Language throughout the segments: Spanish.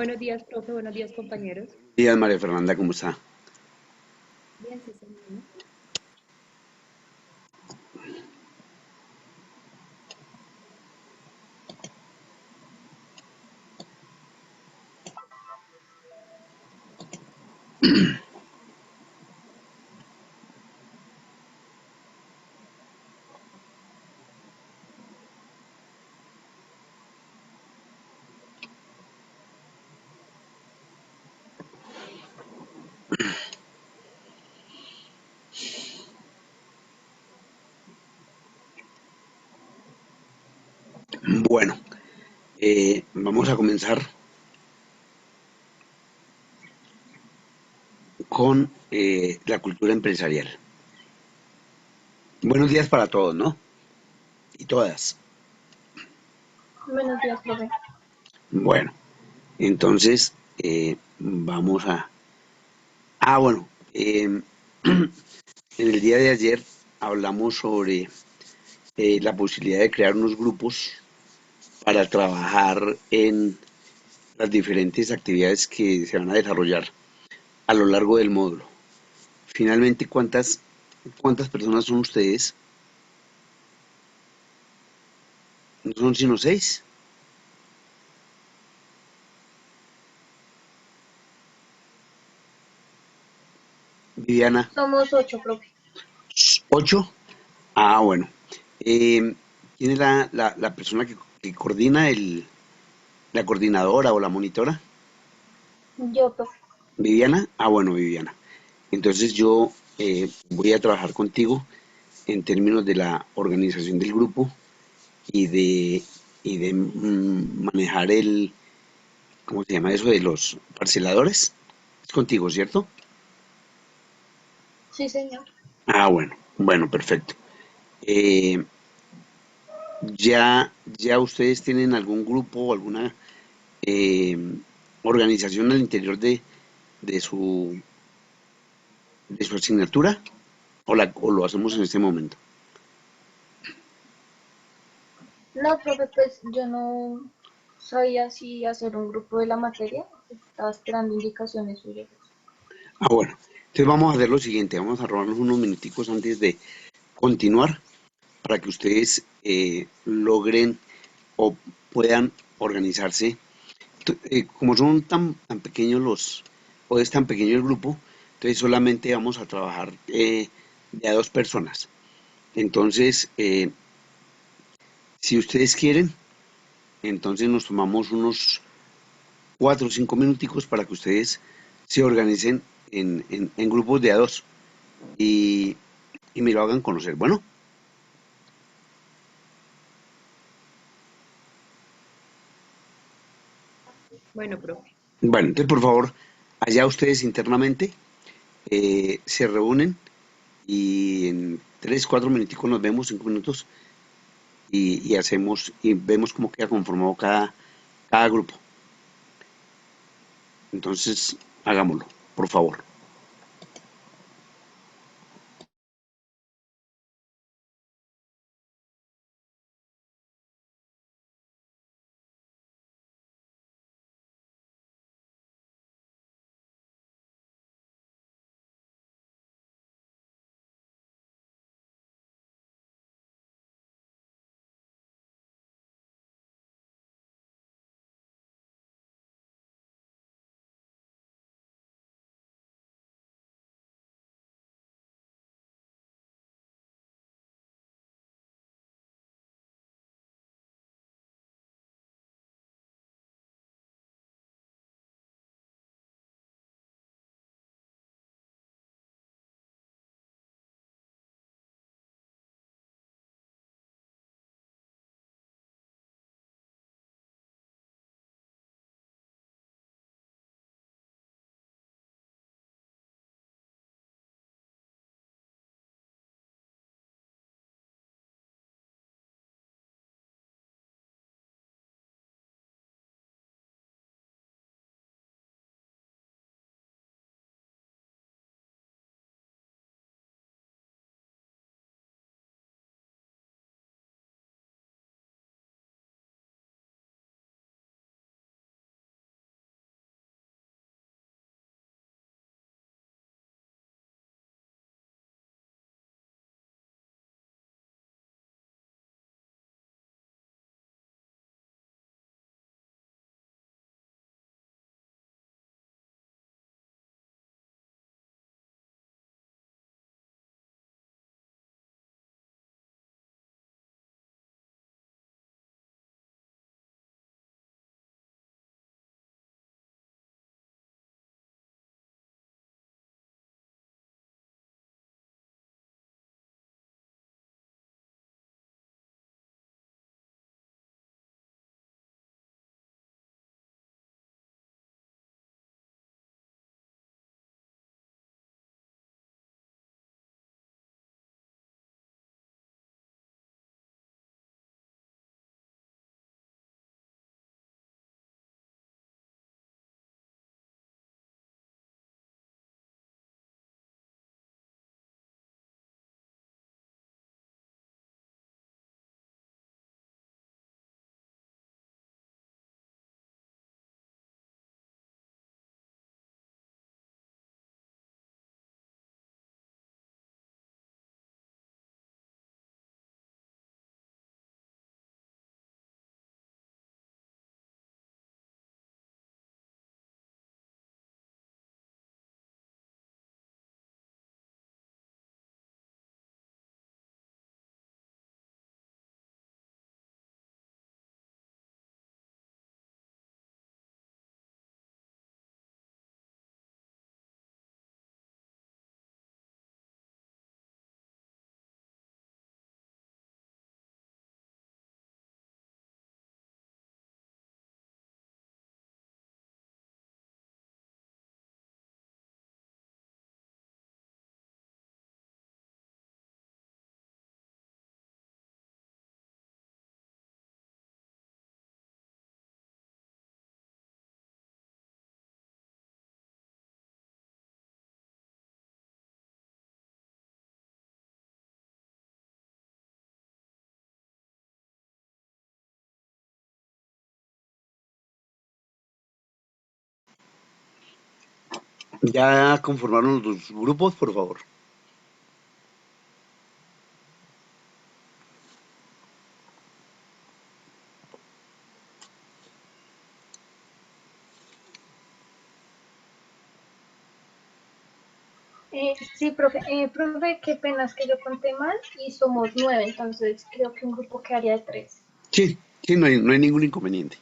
Buenos días, profe. Buenos días, compañeros. Días, María Fernanda, ¿cómo está? Bien, sí, señor. Bueno, vamos a comenzar con la cultura empresarial. Buenos días para todos, ¿no? Y todas. Buenos días, profe. Bueno, entonces vamos a... bueno, en el día de ayer hablamos sobre la posibilidad de crear unos grupos para trabajar en las diferentes actividades que se van a desarrollar a lo largo del módulo. Finalmente, ¿cuántas personas son ustedes? No son sino 6. Viviana, Somos 8, profe. 8. Bueno. ¿Quién es la persona que coordina la coordinadora o la monitora? Yo, profe. Viviana. Bueno, Viviana. Entonces yo voy a trabajar contigo en términos de la organización del grupo y de manejar ¿cómo se llama eso? De los parceladores. Es contigo, ¿cierto? Sí, señor. Bueno, bueno, perfecto. Eh, ¿Ya ustedes tienen algún grupo o alguna eh, organización al interior de su, de su asignatura? ¿O lo hacemos en este momento? No, profe, pues yo no sabía si hacer un grupo de la materia. Estaba esperando indicaciones suyas. Bueno. Entonces vamos a hacer lo siguiente. Vamos a robarnos unos minuticos antes de continuar para que ustedes logren o puedan organizarse. Como son tan pequeños o es tan pequeño el grupo, entonces solamente vamos a trabajar de a 2 personas. Entonces, si ustedes quieren, entonces nos tomamos unos 4 o 5 minuticos para que ustedes se organicen en grupos de a dos y, y me lo hagan conocer. Bueno, Bueno, profe. bueno, entonces por favor, allá ustedes internamente se reúnen y en 3, 4 minuticos nos vemos, 5 minutos, y hacemos y vemos cómo queda conformado cada grupo. Entonces, hagámoslo, por favor. ¿Ya conformaron los dos grupos, por favor? Sí, profe, profe, qué pena es que yo conté mal y somos 9, entonces creo que un grupo quedaría de 3. Sí, sí, no hay ningún inconveniente.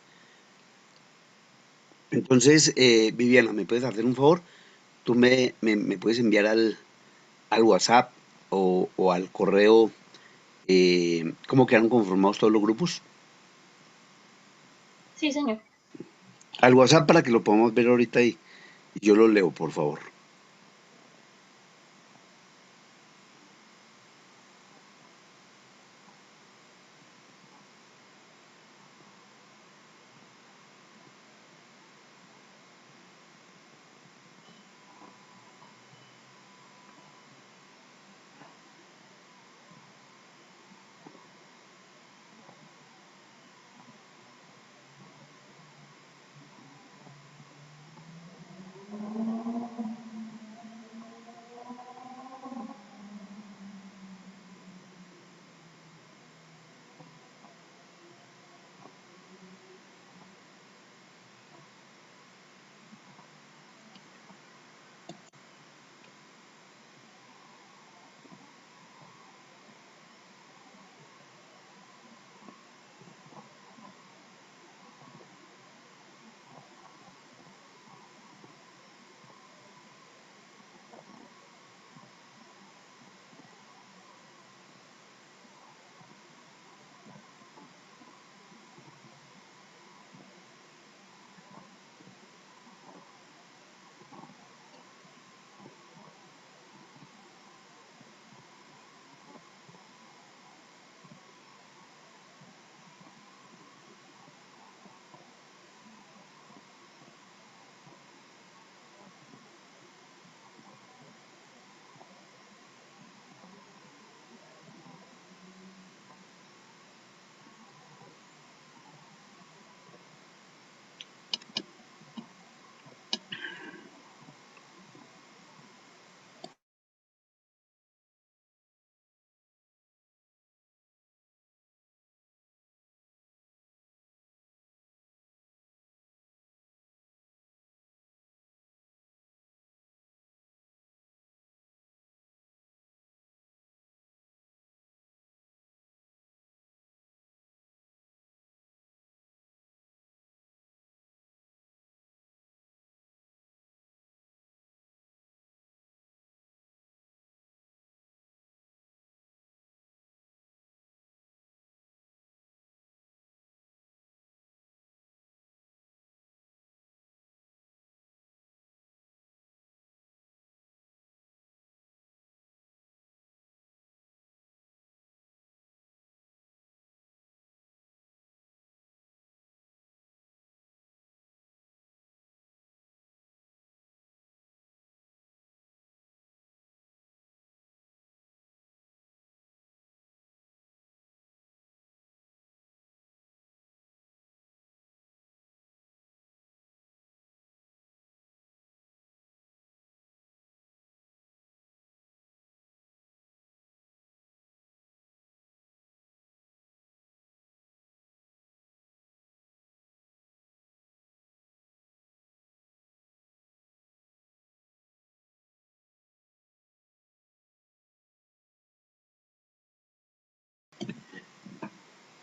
Entonces, Viviana, ¿me puedes hacer un favor? Tú me puedes enviar al WhatsApp o al correo cómo quedaron conformados todos los grupos. Sí, señor. Al WhatsApp para que lo podamos ver ahorita y yo lo leo, por favor.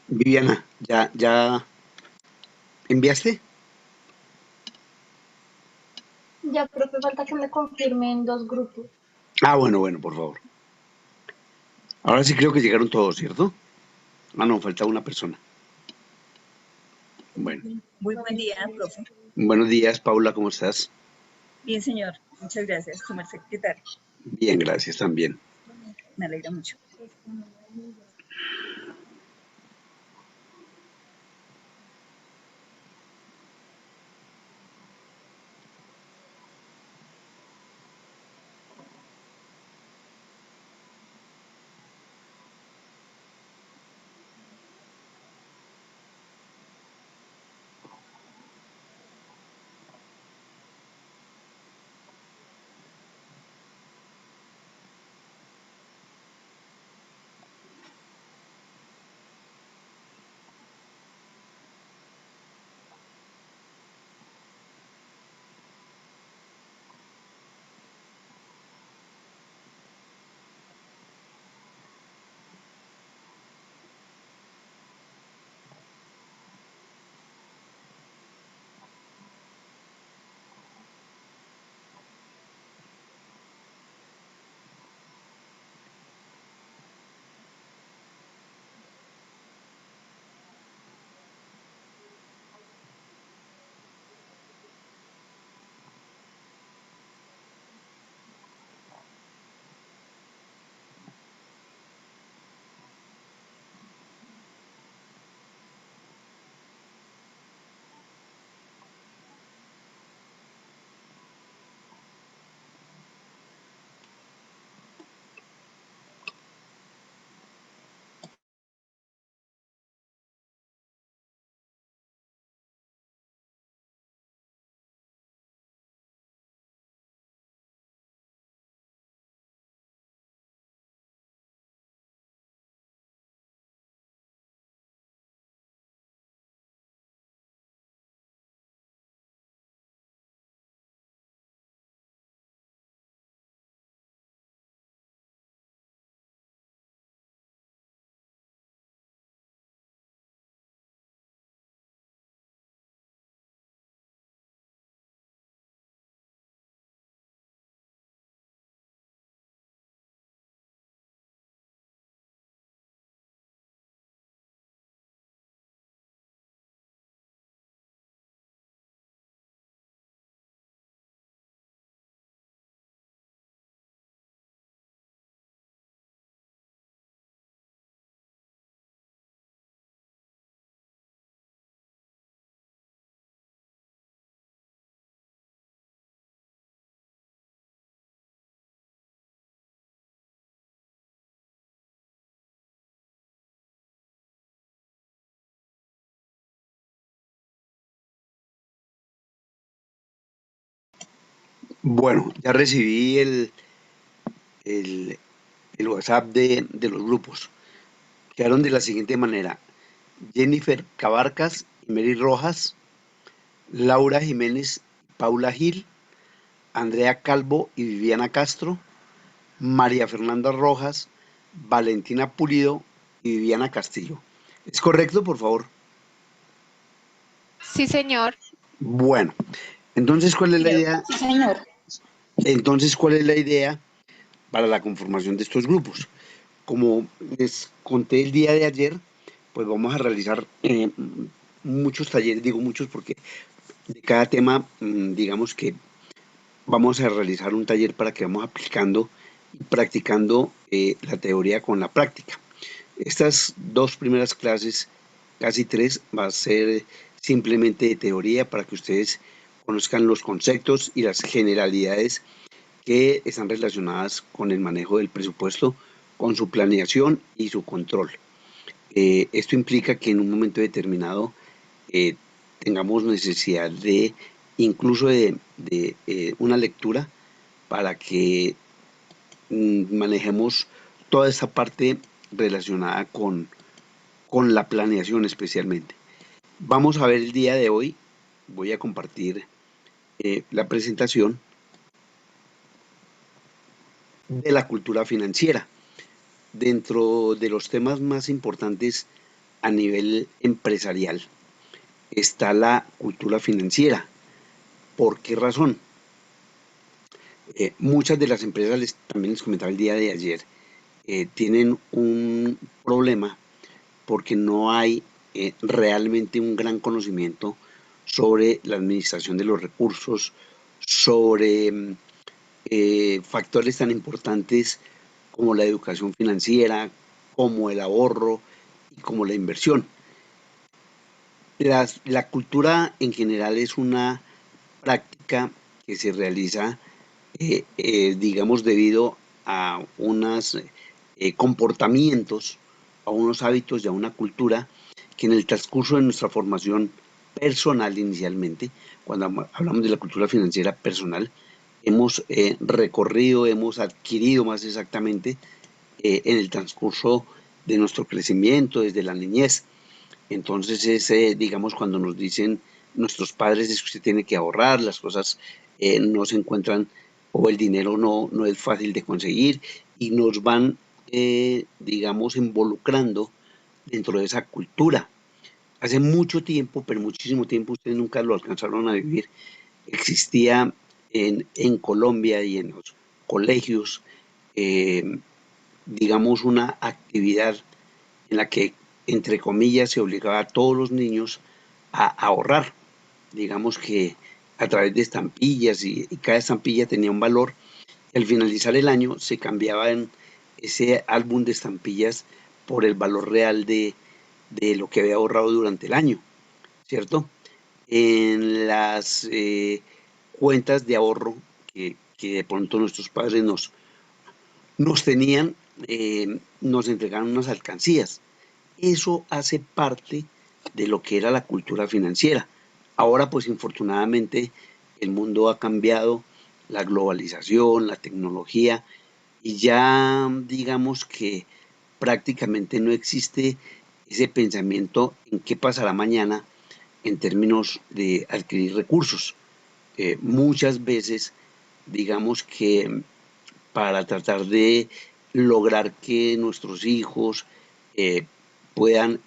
Viviana, ¿ya enviaste? Ya, profe, falta que me confirmen 2 grupos. Ah, bueno, por favor. Ahora sí creo que llegaron todos, ¿cierto? Ah, no, falta una persona. Bueno, Muy buen día, profe. buenos días, Paula, ¿cómo estás? Bien, señor. Muchas gracias. Su merced, ¿qué tal? Bien, gracias también. Me alegra mucho. Bueno, ya recibí el, el WhatsApp de los grupos. Quedaron de la siguiente manera: Jennifer Cabarcas y Mary Rojas, Laura Jiménez, Paula Gil, Andrea Calvo y Viviana Castro, María Fernanda Rojas, Valentina Pulido y Viviana Castillo. ¿Es correcto, por favor? Sí, señor. Bueno, entonces, ¿cuál es la Señor, idea? sí, señor. Entonces, ¿cuál es la idea para la conformación de estos grupos? Como les conté el día de ayer, pues vamos a realizar muchos talleres, digo muchos porque de cada tema, digamos que vamos a realizar un taller para que vamos aplicando y practicando la teoría con la práctica. Estas dos primeras clases, casi tres, va a ser simplemente de teoría para que ustedes conozcan los conceptos y las generalidades que están relacionadas con el manejo del presupuesto, con su planeación y su control. Esto implica que en un momento determinado eh, tengamos necesidad de incluso de una lectura para que manejemos toda esta parte relacionada con la planeación especialmente. Vamos a ver el día de hoy, voy a compartir la presentación de la cultura financiera. Dentro de los temas más importantes a nivel empresarial está la cultura financiera. ¿Por qué razón? Muchas de las empresas, también les comentaba el día de ayer, tienen un problema porque no hay realmente un gran conocimiento sobre la administración de los recursos, sobre factores tan importantes como la educación financiera, como el ahorro y como la inversión. La cultura en general es una práctica que se realiza, digamos, debido a unos comportamientos, a unos hábitos y a una cultura que en el transcurso de nuestra formación personal inicialmente, cuando hablamos de la cultura financiera personal, hemos recorrido, hemos adquirido más exactamente en el transcurso de nuestro crecimiento desde la niñez. Entonces es, digamos, cuando nos dicen nuestros padres es que usted tiene que ahorrar, las cosas no se encuentran o el dinero no es fácil de conseguir y nos van, digamos, involucrando dentro de esa cultura. Hace mucho tiempo, pero muchísimo tiempo, ustedes nunca lo alcanzaron a vivir, existía en Colombia y en los colegios, eh, digamos, una actividad en la que, entre comillas, se obligaba a todos los niños a ahorrar. Digamos que a través de estampillas y cada estampilla tenía un valor. Y al finalizar el año se cambiaba en ese álbum de estampillas por el valor real de lo que había ahorrado durante el año, ¿cierto? En las cuentas de ahorro que de pronto nuestros padres nos tenían, nos entregaron unas alcancías. Eso hace parte de lo que era la cultura financiera. Ahora, pues infortunadamente, el mundo ha cambiado, la globalización, la tecnología, y ya digamos que prácticamente no existe ese pensamiento en qué pasará mañana en términos de adquirir recursos. Muchas veces, digamos que para tratar de lograr que nuestros hijos eh, puedan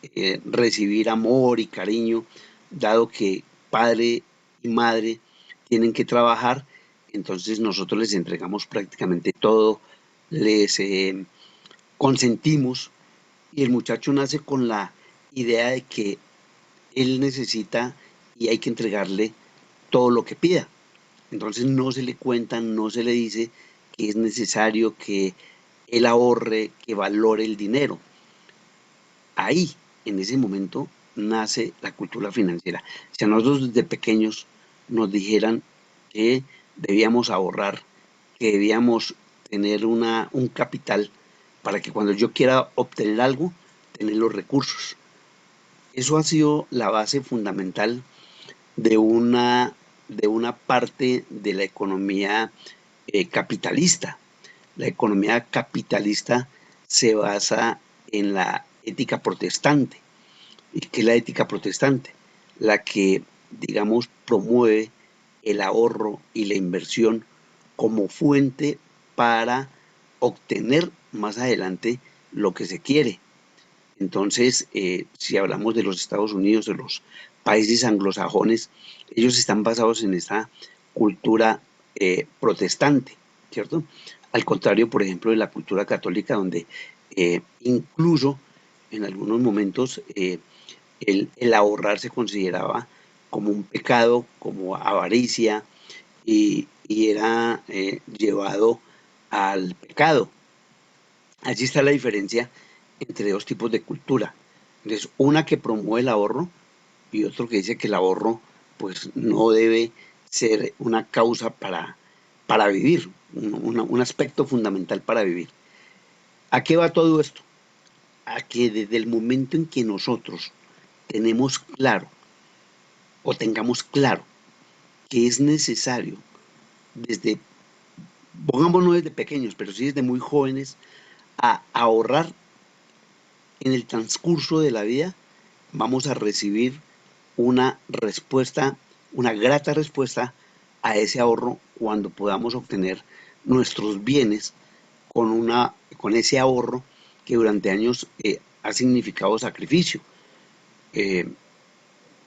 recibir amor y cariño, dado que padre y madre tienen que trabajar, entonces nosotros les entregamos prácticamente todo, les consentimos y el muchacho nace con la idea de que él necesita y hay que entregarle todo lo que pida. Entonces no se le cuenta, no se le dice que es necesario que él ahorre, que valore el dinero. Ahí, en ese momento, nace la cultura financiera. Si a nosotros desde pequeños nos dijeran que debíamos ahorrar, que debíamos tener un capital para que cuando yo quiera obtener algo, tener los recursos. Eso ha sido la base fundamental de una de una parte de la economía capitalista. La economía capitalista se basa en la ética protestante. ¿Y qué es la ética protestante? La que, digamos, promueve el ahorro y la inversión como fuente para obtener más adelante lo que se quiere. Entonces, si hablamos de los Estados Unidos, de los países anglosajones, ellos están basados en esta cultura protestante, ¿cierto? Al contrario, por ejemplo, de la cultura católica, donde incluso en algunos momentos el ahorrar se consideraba como un pecado, como avaricia, y era llevado al pecado. Allí está la diferencia entre dos tipos de cultura. Entonces, una que promueve el ahorro y otro que dice que el ahorro pues no debe ser una causa para vivir, un aspecto fundamental para vivir. ¿A qué va todo esto? A que desde el momento en que nosotros tenemos claro o tengamos claro que es necesario desde, pongámonos desde pequeños, pero sí desde muy jóvenes, a ahorrar en el transcurso de la vida, vamos a recibir una respuesta, una grata respuesta a ese ahorro cuando podamos obtener nuestros bienes con ese ahorro que durante años ha significado sacrificio. Eh,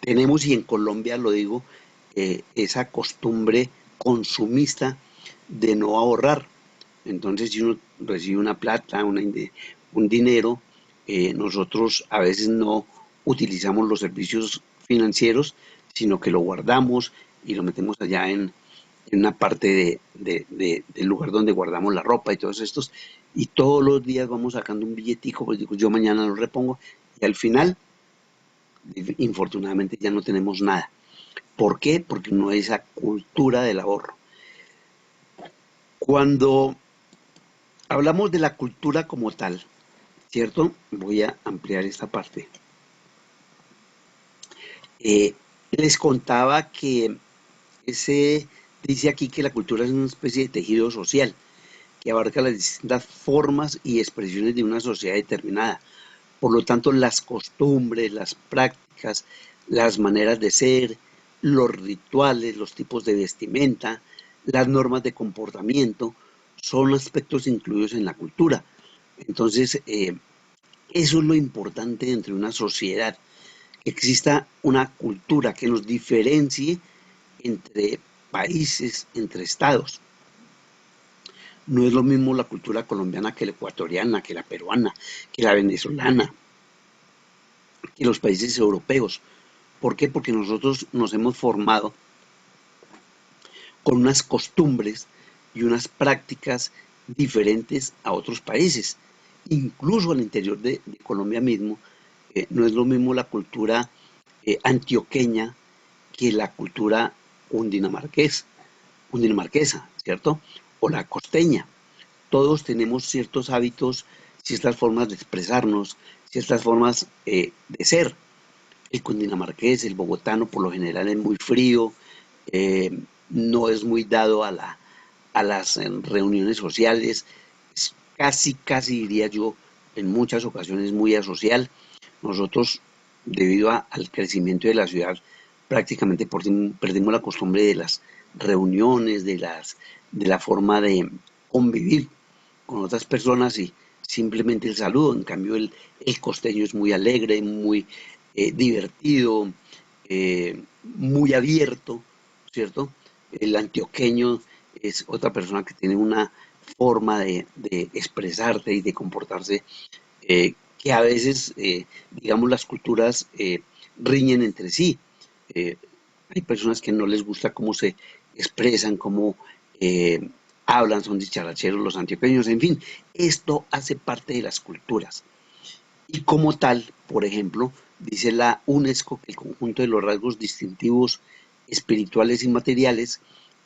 Tenemos, y en Colombia lo digo, esa costumbre consumista de no ahorrar. Entonces, si uno recibe una plata, un dinero, nosotros a veces no utilizamos los servicios financieros, sino que lo guardamos y lo metemos allá en una parte del lugar donde guardamos la ropa y todos estos. Y todos los días vamos sacando un billetico, pues digo, yo mañana lo repongo. Y al final, infortunadamente, ya no tenemos nada. ¿Por qué? Porque no hay esa cultura del ahorro. Cuando hablamos de la cultura como tal, ¿cierto? Voy a ampliar esta parte. Les contaba que dice aquí que la cultura es una especie de tejido social que abarca las distintas formas y expresiones de una sociedad determinada. Por lo tanto, las costumbres, las prácticas, las maneras de ser, los rituales, los tipos de vestimenta, las normas de comportamiento, son aspectos incluidos en la cultura. Entonces, eso es lo importante entre una sociedad, que exista una cultura que nos diferencie entre países, entre estados. No es lo mismo la cultura colombiana que la ecuatoriana, que la peruana, que la venezolana, que los países europeos. ¿Por qué? Porque nosotros nos hemos formado con unas costumbres y unas prácticas diferentes a otros países. Incluso al interior de Colombia mismo, no es lo mismo la cultura antioqueña que la cultura cundinamarquesa, ¿cierto? O la costeña. Todos tenemos ciertos hábitos, ciertas formas de expresarnos, ciertas formas de ser. El cundinamarqués, el bogotano, por lo general es muy frío, eh, no es muy dado a las reuniones sociales, es casi diría yo, en muchas ocasiones muy asocial. Nosotros, debido al crecimiento de la ciudad, prácticamente perdimos la costumbre de las reuniones, de la forma de convivir con otras personas y simplemente el saludo. En cambio, el costeño es muy alegre, muy divertido, muy abierto, ¿cierto? El antioqueño es otra persona que tiene una forma de expresarse y de comportarse que a veces, digamos, las culturas riñen entre sí. Eh, Hay personas que no les gusta cómo se expresan, cómo hablan, son dicharacheros los antioqueños, en fin, esto hace parte de las culturas. Y como tal, por ejemplo, dice la UNESCO que el conjunto de los rasgos distintivos espirituales y materiales,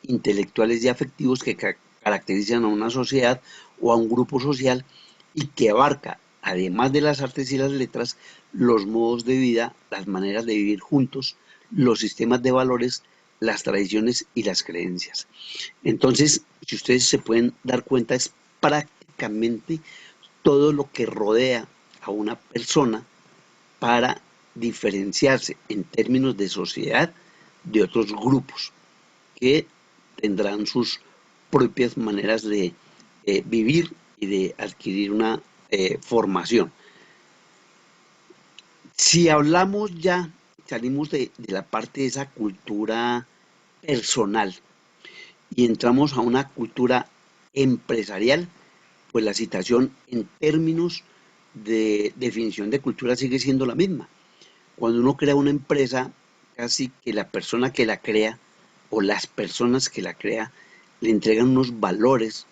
intelectuales y afectivos que caracterizan a una sociedad o a un grupo social y que abarca, además de las artes y las letras, los modos de vida, las maneras de vivir juntos, los sistemas de valores, las formas de las tradiciones y las creencias. Entonces, si ustedes se pueden dar cuenta, es prácticamente todo lo que rodea a una persona para diferenciarse en términos de sociedad de otros grupos que tendrán sus propias maneras de vivir y de adquirir una formación. Si hablamos ya, salimos de la parte de esa cultura personal y entramos a una cultura empresarial, pues la situación en términos de definición de cultura sigue siendo la misma. Cuando uno crea una empresa, casi que la persona que la crea o las personas que la crea le entregan unos valores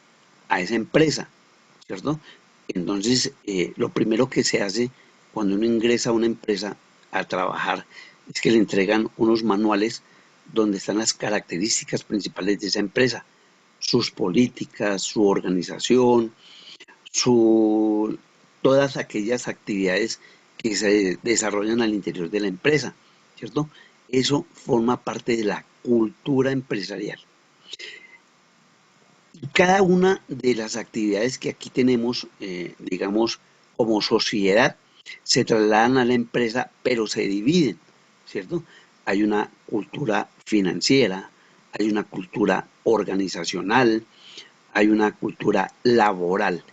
a esa empresa, ¿cierto? Entonces, lo primero que se hace cuando uno ingresa a una empresa a trabajar es que le entregan unos manuales donde están las características principales de esa empresa, sus políticas, su organización, su, todas aquellas actividades que se desarrollan al interior de la empresa, ¿cierto? Eso forma parte de la cultura empresarial. Y cada una de las actividades que aquí tenemos, digamos, como sociedad, se trasladan a la empresa, pero se dividen, ¿cierto? Hay una cultura financiera, hay una cultura organizacional, hay una cultura laboral.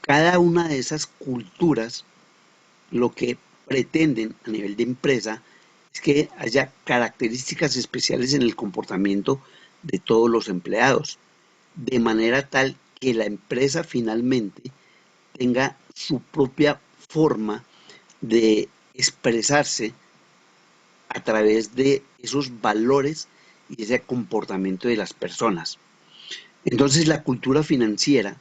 Cada una de esas culturas lo que pretenden a nivel de empresa es que haya características especiales en el comportamiento de todos los empleados, de manera tal que la empresa finalmente tenga su propia forma de expresarse a través de esos valores y ese comportamiento de las personas. Entonces la cultura financiera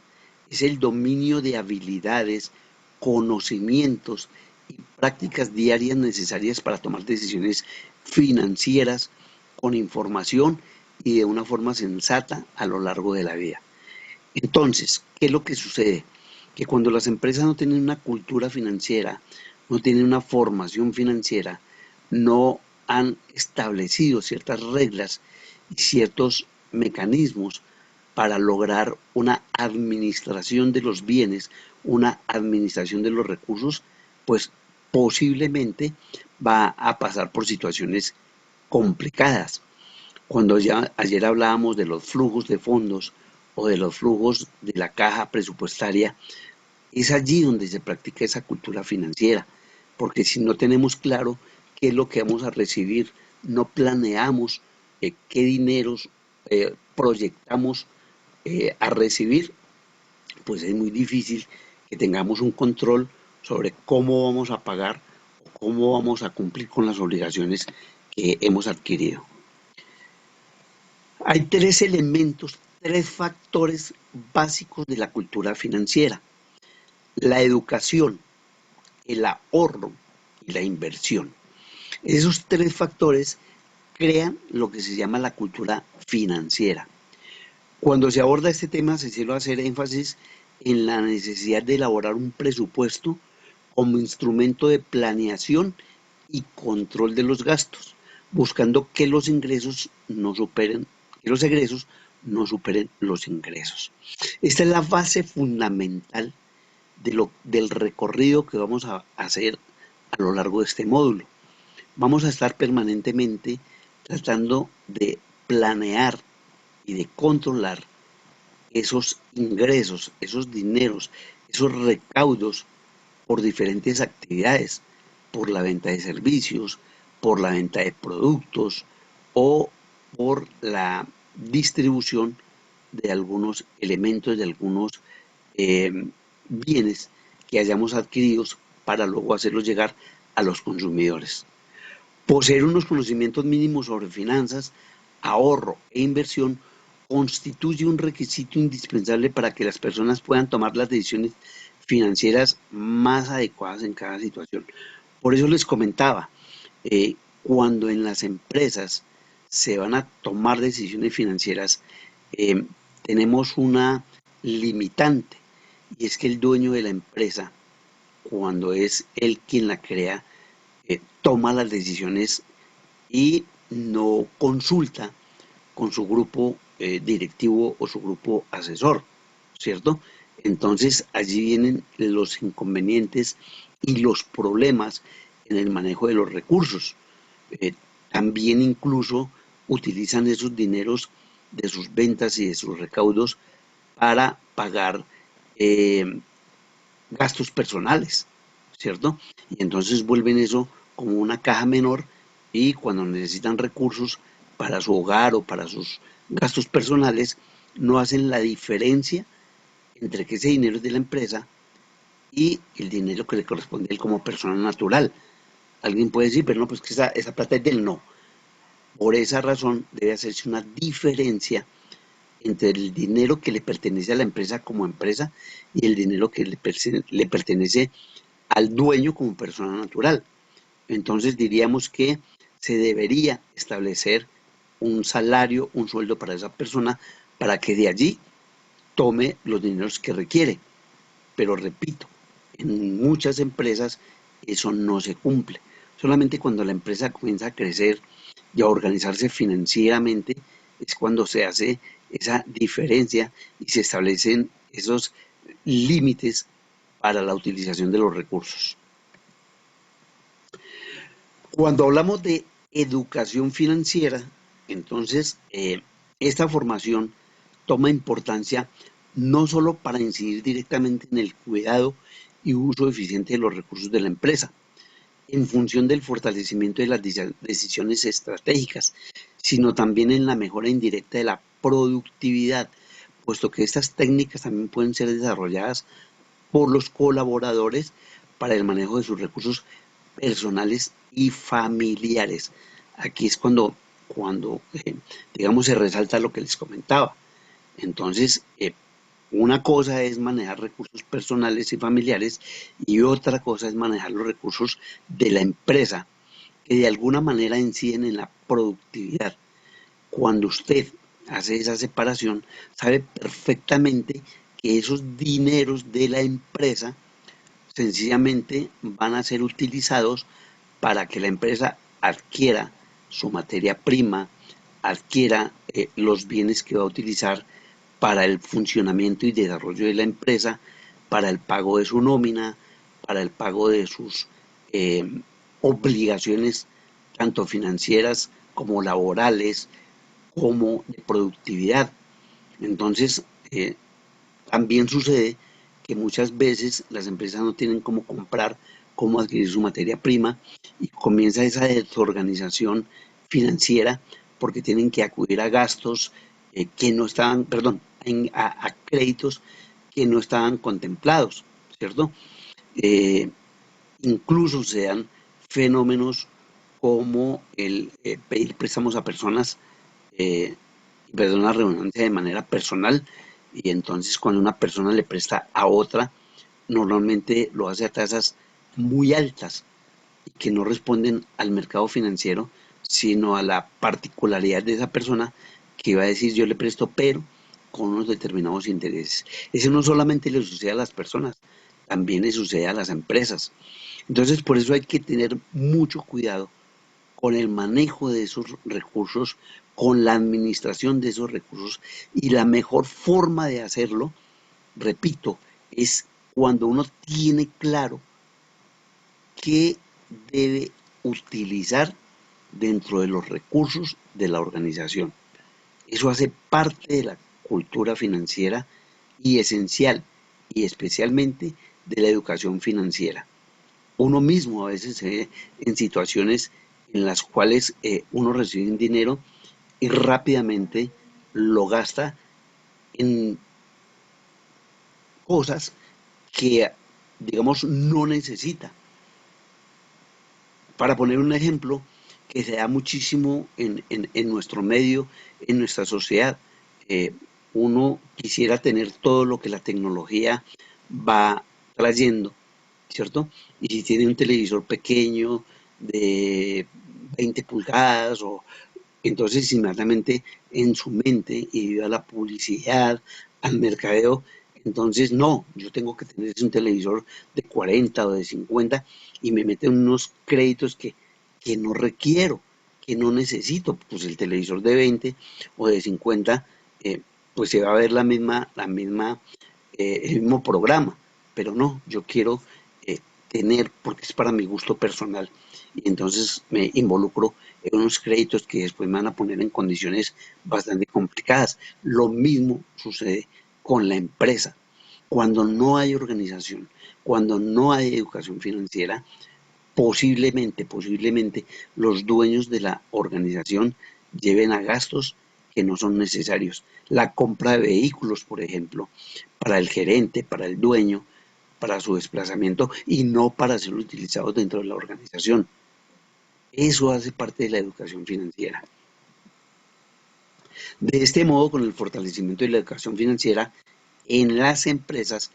es el dominio de habilidades, conocimientos y prácticas diarias necesarias para tomar decisiones financieras con información y de una forma sensata a lo largo de la vida. Entonces, ¿qué es lo que sucede? Que cuando las empresas no tienen una cultura financiera, no tienen una formación financiera, no han establecido ciertas reglas y ciertos mecanismos para lograr una administración de los bienes, una administración de los recursos, pues posiblemente va a pasar por situaciones complicadas. Cuando ya ayer hablábamos de los flujos de fondos o de los flujos de la caja presupuestaria, es allí donde se practica esa cultura financiera, porque si no tenemos claro qué es lo que vamos a recibir, no planeamos qué dineros proyectamos a recibir, pues es muy difícil que tengamos un control sobre cómo vamos a pagar o cómo vamos a cumplir con las obligaciones que hemos adquirido. Hay tres elementos, tres factores básicos de la cultura financiera: la educación, el ahorro y la inversión. Esos tres factores crean lo que se llama la cultura financiera. Cuando se aborda este tema, se suele hacer énfasis en la necesidad de elaborar un presupuesto como instrumento de planeación y control de los gastos, buscando que los ingresos no superen, que los egresos no superen los ingresos. Esta es la base fundamental del recorrido que vamos a hacer a lo largo de este módulo. Vamos a estar permanentemente tratando de planear y de controlar esos ingresos, esos dineros, esos recaudos por diferentes actividades, por la venta de servicios, por la venta de productos o por la distribución de algunos elementos, de algunos bienes que hayamos adquirido para luego hacerlos llegar a los consumidores. Poseer unos conocimientos mínimos sobre finanzas, ahorro e inversión constituye un requisito indispensable para que las personas puedan tomar las decisiones financieras más adecuadas en cada situación. Por eso les comentaba, cuando en las empresas se van a tomar decisiones financieras, tenemos una limitante, y es que el dueño de la empresa, cuando es él quien la crea, toma las decisiones y no consulta con su grupo directivo o su grupo asesor, ¿cierto? Entonces allí vienen los inconvenientes y los problemas en el manejo de los recursos. Eh, También incluso utilizan esos dineros de sus ventas y de sus recaudos para pagar eh, gastos personales, ¿cierto? Y entonces vuelven eso como una caja menor y cuando necesitan recursos para su hogar o para sus gastos personales, no hacen la diferencia entre que ese dinero es de la empresa y el dinero que le corresponde a él como persona natural. Alguien puede decir, pero no, pues que esa plata es del no. Por esa razón debe hacerse una diferencia entre el dinero que le pertenece a la empresa como empresa y el dinero que le pertenece al dueño como persona natural. Entonces diríamos que se debería establecer un salario, un sueldo para esa persona para que de allí tome los dineros que requiere. Pero repito, en muchas empresas eso no se cumple. Solamente cuando la empresa comienza a crecer y a organizarse financieramente es cuando se hace esa diferencia y se establecen esos límites para la utilización de los recursos. Cuando hablamos de educación financiera, entonces esta formación toma importancia no solo para incidir directamente en el cuidado y uso eficiente de los recursos de la empresa, en función del fortalecimiento de las decisiones estratégicas, sino también en la mejora indirecta de la productividad, puesto que estas técnicas también pueden ser desarrolladas por los colaboradores para el manejo de sus recursos personales y familiares. Aquí es cuando digamos, se resalta lo que les comentaba. Entonces, una cosa es manejar recursos personales y familiares y otra cosa es manejar los recursos de la empresa, que de alguna manera inciden en la productividad. Cuando usted hace esa separación, sabe perfectamente que esos dineros de la empresa sencillamente van a ser utilizados para que la empresa adquiera su materia prima, adquiera los bienes que va a utilizar para el funcionamiento y desarrollo de la empresa, para el pago de su nómina, para el pago de sus eh, obligaciones, tanto financieras como laborales, como de productividad. Entonces, también sucede que muchas veces las empresas no tienen cómo comprar, cómo adquirir su materia prima y comienza esa desorganización financiera porque tienen que acudir a gastos que no estaban, perdón, a créditos que no estaban contemplados, ¿cierto? Eh, Incluso se dan fenómenos como el pedir préstamos a personas, perdón la redundancia, de manera personal, y entonces cuando una persona le presta a otra, normalmente lo hace a tasas muy altas y que no responden al mercado financiero, sino a la particularidad de esa persona que va a decir yo le presto, pero con unos determinados intereses. Eso no solamente le sucede a las personas, también le sucede a las empresas. Entonces, por eso hay que tener mucho cuidado con el manejo de esos recursos, con la administración de esos recursos y la mejor forma de hacerlo, repito, es cuando uno tiene claro qué debe utilizar dentro de los recursos de la organización. Eso hace parte de la cultura financiera y esencial y especialmente de la educación financiera. Uno mismo a veces se ve en situaciones en las cuales uno recibe un dinero y rápidamente lo gasta en cosas que, digamos, no necesita. Para poner un ejemplo que se da muchísimo en nuestro medio, en nuestra sociedad, eh, uno quisiera tener todo lo que la tecnología va trayendo, ¿cierto? Y si tiene un televisor pequeño de 20 pulgadas, entonces inmediatamente en su mente y a la publicidad, al mercadeo, entonces no, yo tengo que tener un televisor de 40 o de 50 y me meten unos créditos que no requiero, que no necesito, pues el televisor de 20 o de 50, pues se va a ver el mismo programa, pero no, yo quiero tener, porque es para mi gusto personal, y entonces me involucro en unos créditos que después me van a poner en condiciones bastante complicadas. Lo mismo sucede con la empresa. Cuando no hay organización, cuando no hay educación financiera, posiblemente los dueños de la organización lleven a gastos que no son necesarios. La compra de vehículos, por ejemplo, para el gerente, para el dueño, para su desplazamiento y no para ser utilizados dentro de la organización. Eso hace parte de la educación financiera. De este modo, con el fortalecimiento de la educación financiera en las empresas,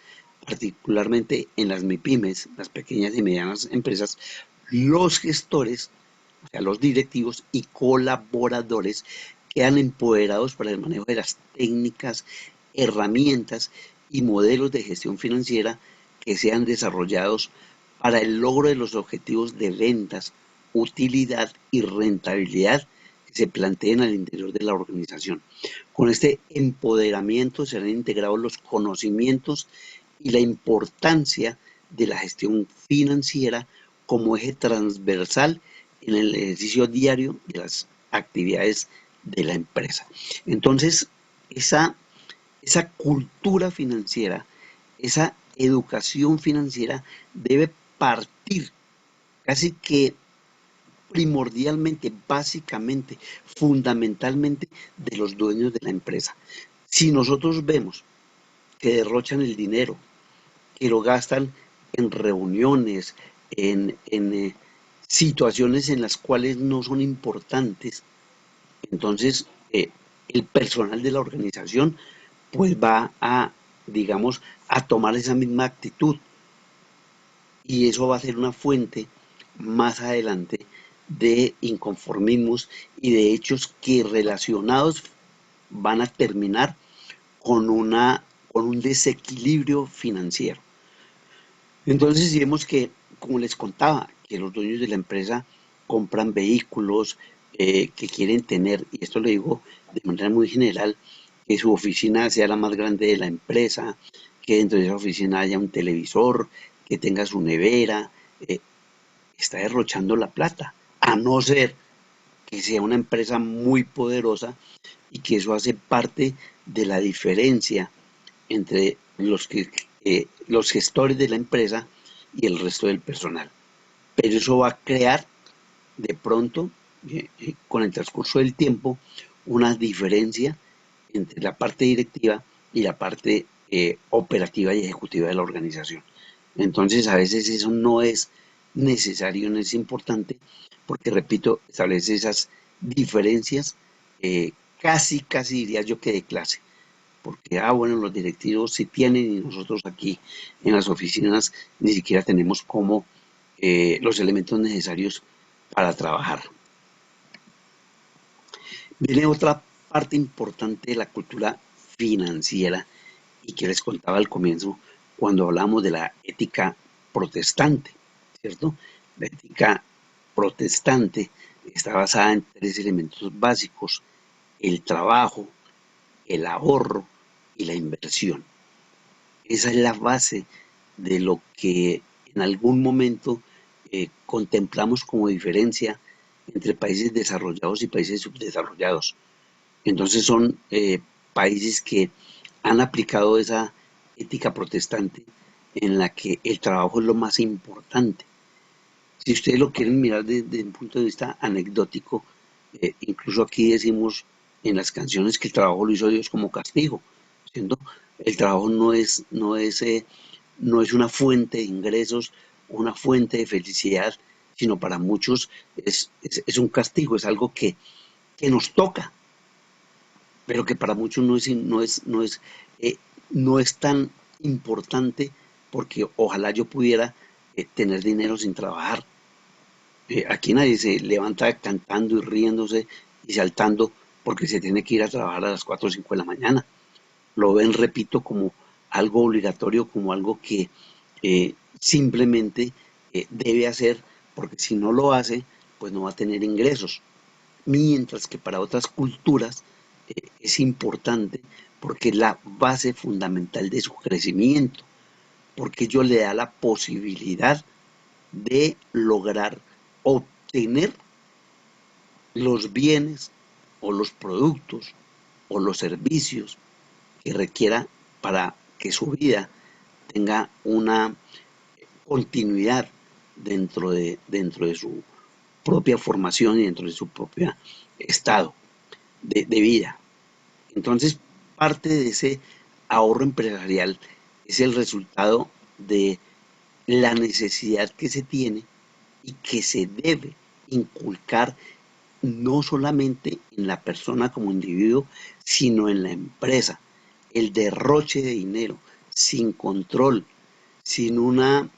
particularmente en las MIPYMES, las pequeñas y medianas empresas, los gestores, o sea, los directivos y colaboradores quedan empoderados para el manejo de las técnicas, herramientas y modelos de gestión financiera que sean desarrollados para el logro de los objetivos de ventas, utilidad y rentabilidad que se planteen al interior de la organización. Con este empoderamiento serán integrados los conocimientos y la importancia de la gestión financiera como eje transversal en el ejercicio diario de las actividades de la empresa. Entonces, esa cultura financiera, esa educación financiera debe partir casi que primordialmente, básicamente, fundamentalmente de los dueños de la empresa. Si nosotros vemos que derrochan el dinero, que lo gastan en reuniones, en situaciones en las cuales no son importantes, entonces el personal de la organización pues va a, digamos, a tomar esa misma actitud y eso va a ser una fuente más adelante de inconformismos y de hechos que relacionados van a terminar con un desequilibrio financiero. Entonces, si vemos que, como les contaba, que los dueños de la empresa compran vehículos que quieren tener, y esto lo digo de manera muy general, que su oficina sea la más grande de la empresa, que dentro de esa oficina haya un televisor, que tenga su nevera, está derrochando la plata, a no ser que sea una empresa muy poderosa y que eso hace parte de la diferencia entre los gestores de la empresa y el resto del personal. Pero eso va a crear de pronto, con el transcurso del tiempo, una diferencia entre la parte directiva y la parte operativa y ejecutiva de la organización. Entonces, a veces eso no es necesario, no es importante, porque, repito, establece esas diferencias casi diría yo que de clase porque, bueno, los directivos sí tienen y nosotros aquí en las oficinas ni siquiera tenemos como los elementos necesarios para trabajar. Viene otra parte importante de la cultura financiera y que les contaba al comienzo cuando hablamos de la ética protestante, ¿cierto? La ética protestante está basada en tres elementos básicos: el trabajo, el ahorro y la inversión. Esa es la base de lo que en algún momento contemplamos como diferencia entre países desarrollados y países subdesarrollados. Entonces son países que han aplicado esa ética protestante en la que el trabajo es lo más importante. Si ustedes lo quieren mirar desde un punto de vista anecdótico, incluso aquí decimos en las canciones que el trabajo lo hizo Dios como castigo, ¿cierto? El trabajo no es una fuente de ingresos, una fuente de felicidad, sino para muchos es un castigo, es algo que nos toca, pero que para muchos no es tan importante porque ojalá yo pudiera tener dinero sin trabajar. Aquí nadie se levanta cantando y riéndose y saltando porque se tiene que ir a trabajar a las 4 o 5 de la mañana. Lo ven, repito, como algo obligatorio, como algo que simplemente debe hacer, porque si no lo hace, pues no va a tener ingresos. mientras que para otras culturas es importante porque es la base fundamental de su crecimiento, porque ello le da la posibilidad de lograr obtener los bienes o los productos o los servicios que requiera para que su vida tenga una continuidad dentro de su propia formación y dentro de su propio estado de vida. Entonces, parte de ese ahorro empresarial es el resultado de la necesidad que se tiene y que se debe inculcar no solamente en la persona como individuo, sino en la empresa. El derroche de dinero sin control, sin una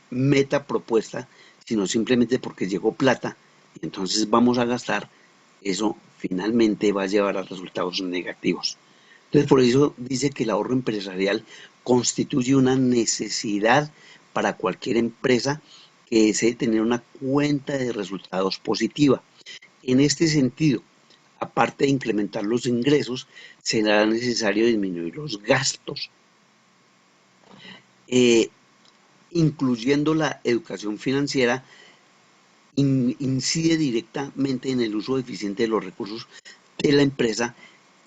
meta propuesta, sino simplemente porque llegó plata y entonces vamos a gastar, eso finalmente va a llevar a resultados negativos. Entonces, por eso dice que el ahorro empresarial constituye una necesidad para cualquier empresa que desee tener una cuenta de resultados positiva. En este sentido, aparte de incrementar los ingresos, será necesario disminuir los gastos, eh, incluyendo la educación financiera, incide directamente en el uso eficiente de los recursos de la empresa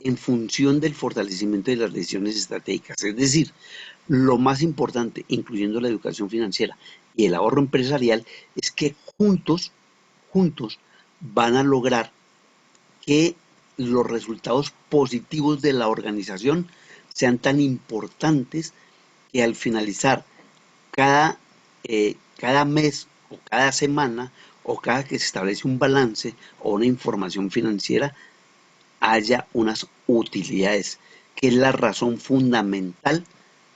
en función del fortalecimiento de las decisiones estratégicas. Es decir, lo más importante, incluyendo la educación financiera y el ahorro empresarial, es que juntos van a lograr que los resultados positivos de la organización sean tan importantes que al finalizar cada, cada mes o cada semana o cada que se establece un balance o una información financiera haya unas utilidades, que es la razón fundamental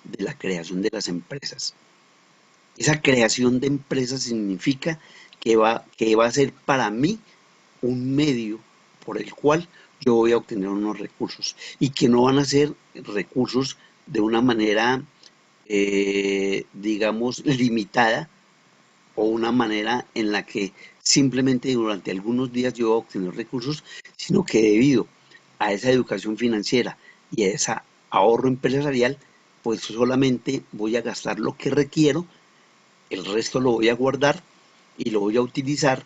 de la creación de las empresas. Esa creación de empresas significa que va a ser para mí un medio por el cual yo voy a obtener unos recursos y que no van a ser recursos de una manera, digamos, limitada o una manera en la que simplemente durante algunos días yo voy a obtener recursos, sino que debido a esa educación financiera y a ese ahorro empresarial, pues solamente voy a gastar lo que requiero, el resto lo voy a guardar y lo voy a utilizar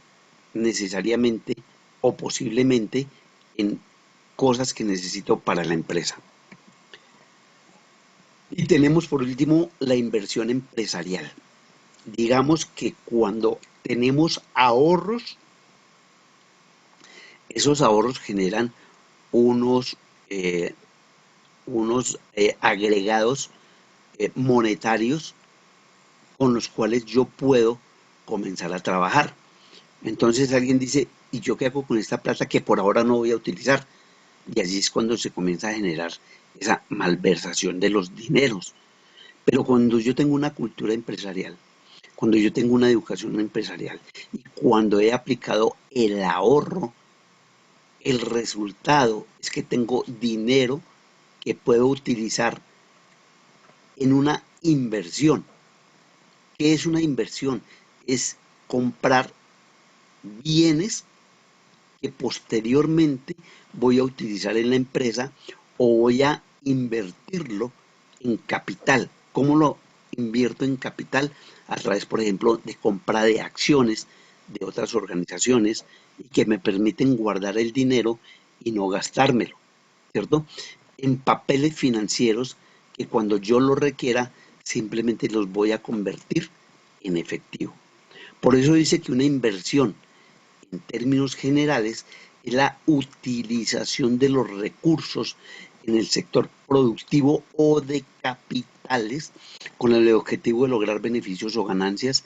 necesariamente o posiblemente en cosas que necesito para la empresa. Y tenemos por último la inversión empresarial. Digamos que cuando tenemos ahorros, esos ahorros generan unos, eh, agregados monetarios con los cuales yo puedo comenzar a trabajar. Entonces alguien dice, ¿y yo qué hago con esta plata que por ahora no voy a utilizar? Y allí es cuando se comienza a generar esa malversación de los dineros. Pero cuando yo tengo una cultura empresarial, cuando yo tengo una educación empresarial y cuando he aplicado el ahorro, el resultado es que tengo dinero que puedo utilizar en una inversión. ¿Qué es una inversión? Es comprar bienes que posteriormente voy a utilizar en la empresa o voy a invertirlo en capital. ¿Cómo lo invierto en capital? A través, por ejemplo, de compra de acciones de otras organizaciones y que me permiten guardar el dinero y no gastármelo, ¿cierto? En papeles financieros que cuando yo lo requiera simplemente los voy a convertir en efectivo. Por eso dice que una inversión en términos generales, es la utilización de los recursos en el sector productivo o de capitales con el objetivo de lograr beneficios o ganancias,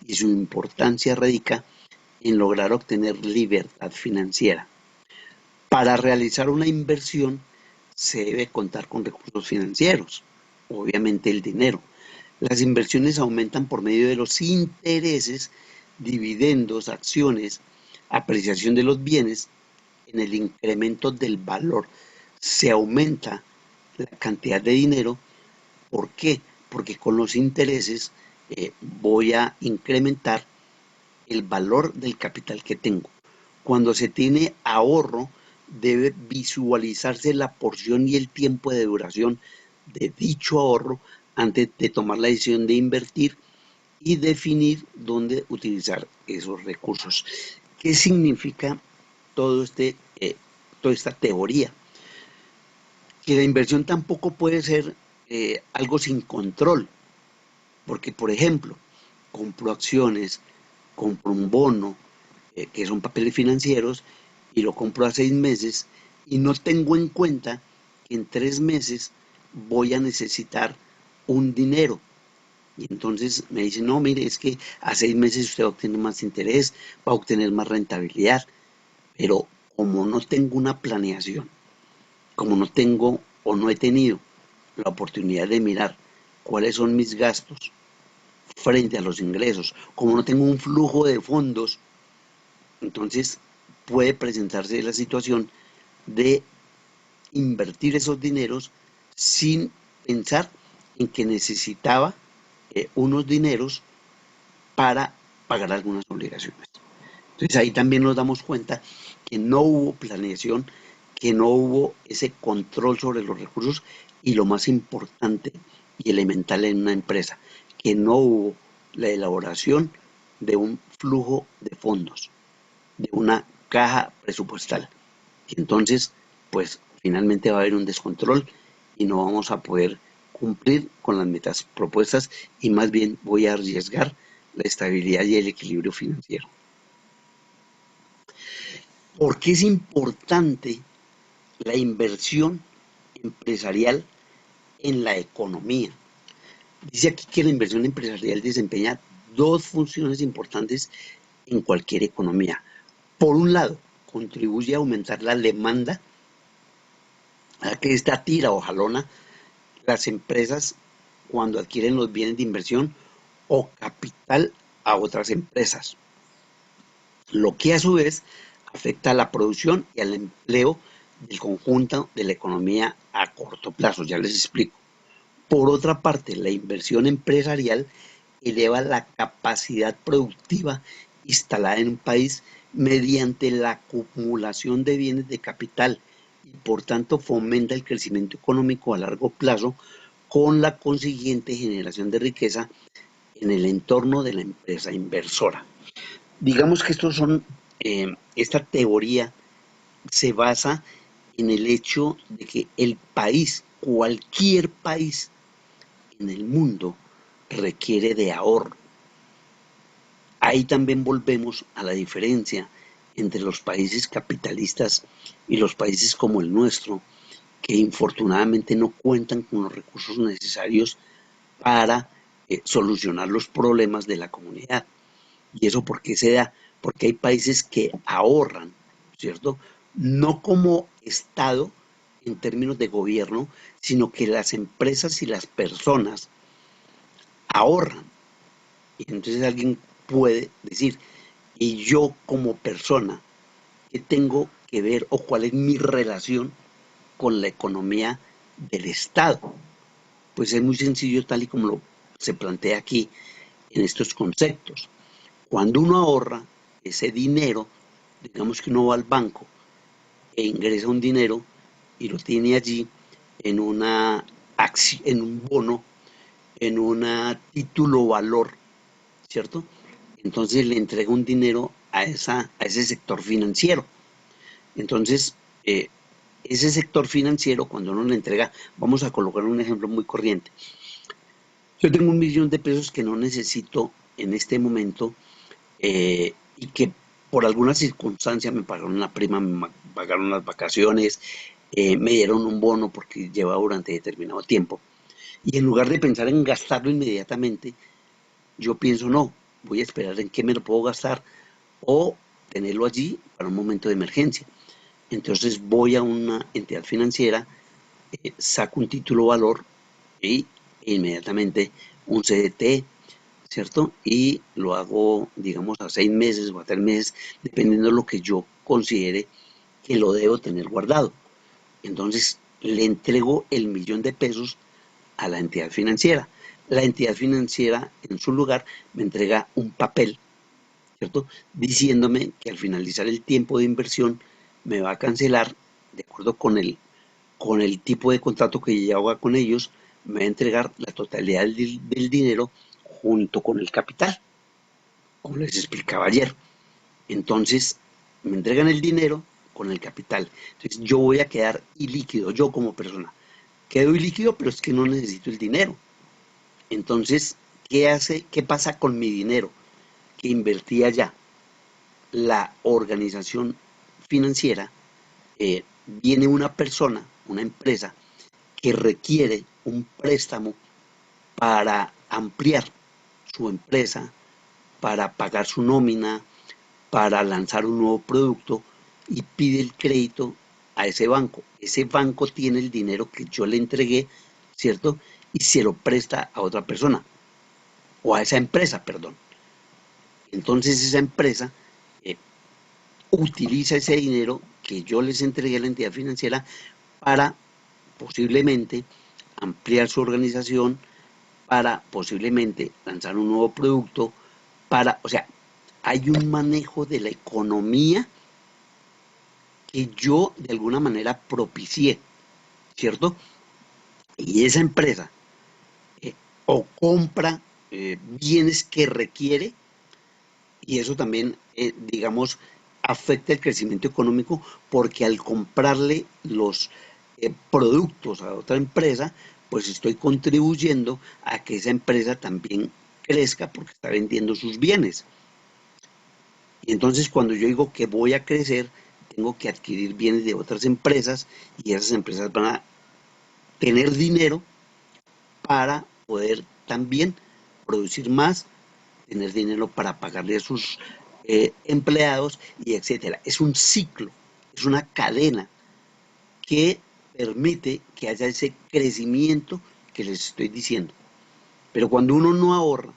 y su importancia radica en lograr obtener libertad financiera. Para realizar una inversión se debe contar con recursos financieros, obviamente el dinero. Las inversiones aumentan por medio de los intereses, dividendos, acciones, apreciación de los bienes, en el incremento del valor. Se aumenta la cantidad de dinero. ¿Por qué? Porque con los intereses voy a incrementar el valor del capital que tengo. Cuando se tiene ahorro, debe visualizarse la porción y el tiempo de duración de dicho ahorro antes de tomar la decisión de invertir y definir dónde utilizar esos recursos. ¿Qué significa todo toda esta teoría? Que la inversión tampoco puede ser algo sin control, porque por ejemplo, compro acciones, compro un bono, que son papeles financieros, y lo compro a 6 meses y no tengo en cuenta que en 3 meses voy a necesitar un dinero. Y entonces me dicen, no, mire, es que a 6 meses usted va a obtener más interés, va a obtener más rentabilidad, pero como no tengo una planeación, como no tengo o no he tenido la oportunidad de mirar cuáles son mis gastos frente a los ingresos, como no tengo un flujo de fondos, entonces puede presentarse la situación de invertir esos dineros sin pensar en que necesitaba unos dineros para pagar algunas obligaciones. Entonces ahí también nos damos cuenta que no hubo planeación, que no hubo ese control sobre los recursos y lo más importante y elemental en una empresa, que no hubo la elaboración de un flujo de fondos, de una caja presupuestal. Y entonces, pues finalmente va a haber un descontrol y no vamos a poder cumplir con las metas propuestas y más bien voy a arriesgar la estabilidad y el equilibrio financiero. ¿Por qué es importante la inversión empresarial en la economía? Dice aquí que la inversión empresarial desempeña dos funciones importantes en cualquier economía. Por un lado, contribuye a aumentar la demanda, a que esta tira o jalona las empresas cuando adquieren los bienes de inversión o capital a otras empresas, lo que a su vez afecta a la producción y al empleo del conjunto de la economía a corto plazo. Ya les explico. Por otra parte, la inversión empresarial eleva la capacidad productiva instalada en un país mediante la acumulación de bienes de capital y por tanto fomenta el crecimiento económico a largo plazo con la consiguiente generación de riqueza en el entorno de la empresa inversora. Digamos que esta teoría se basa en el hecho de que el país, cualquier país en el mundo, requiere de ahorro. Ahí también volvemos a la diferencia entre los países capitalistas y los países como el nuestro, que infortunadamente no cuentan con los recursos necesarios para solucionar los problemas de la comunidad. ¿Y eso por qué se da? Porque hay países que ahorran, ¿cierto? No como Estado en términos de gobierno, sino que las empresas y las personas ahorran. Y entonces alguien puede decir, y yo como persona, ¿qué tengo que ver o cuál es mi relación con la economía del Estado? Pues es muy sencillo tal y como se plantea aquí en estos conceptos. Cuando uno ahorra ese dinero, digamos que uno va al banco e ingresa un dinero y lo tiene allí en una acción, en un bono, en un título valor, ¿cierto? Entonces le entrega un dinero a ese sector financiero. Entonces, ese sector financiero, cuando uno le entrega, vamos a colocar un ejemplo muy corriente. Yo tengo 1.000.000 de pesos que no necesito en este momento y que por alguna circunstancia me pagaron una prima, me pagaron las vacaciones, me dieron un bono porque lleva durante determinado tiempo. Y en lugar de pensar en gastarlo inmediatamente, yo pienso, no, voy a esperar en qué me lo puedo gastar o tenerlo allí para un momento de emergencia. Entonces voy a una entidad financiera, saco un título valor y inmediatamente un CDT, ¿cierto? Y lo hago, digamos, a 6 meses o a 3 meses, dependiendo de lo que yo considere que lo debo tener guardado. Entonces, le entrego el 1.000.000 de pesos a la entidad financiera. La entidad financiera, en su lugar, me entrega un papel ¿cierto? Diciéndome que al finalizar el tiempo de inversión me va a cancelar, de acuerdo con el tipo de contrato que yo haga con ellos, me va a entregar la totalidad del dinero junto con el capital, como les explicaba ayer. Entonces, me entregan el dinero con el capital. Entonces, yo voy a quedar ilíquido, yo como persona. Quedo ilíquido, pero es que no necesito el dinero. Entonces, ¿qué pasa con mi dinero que invertí allá? La organización financiera, viene una persona, una empresa, que requiere un préstamo para ampliar su empresa, para pagar su nómina, para lanzar un nuevo producto y pide el crédito a ese banco. Ese banco tiene el dinero que yo le entregué, ¿cierto? Y se lo presta a otra persona, o a esa empresa, perdón. Entonces esa empresa eh, utiliza ese dinero que yo les entregué a la entidad financiera para posiblemente ampliar su organización, para posiblemente lanzar un nuevo producto, o sea, hay un manejo de la economía que yo de alguna manera propicié, ¿cierto? Y esa empresa eh, o compra bienes que requiere, y eso también, digamos, afecta el crecimiento económico, porque al comprarle los productos a otra empresa, pues estoy contribuyendo a que esa empresa también crezca porque está vendiendo sus bienes. Y entonces cuando yo digo que voy a crecer, tengo que adquirir bienes de otras empresas y esas empresas van a tener dinero para poder también producir más, tener dinero para pagarle a sus empleados y etcétera. Es un ciclo, es una cadena que permite que haya ese crecimiento que les estoy diciendo. Pero cuando uno no ahorra,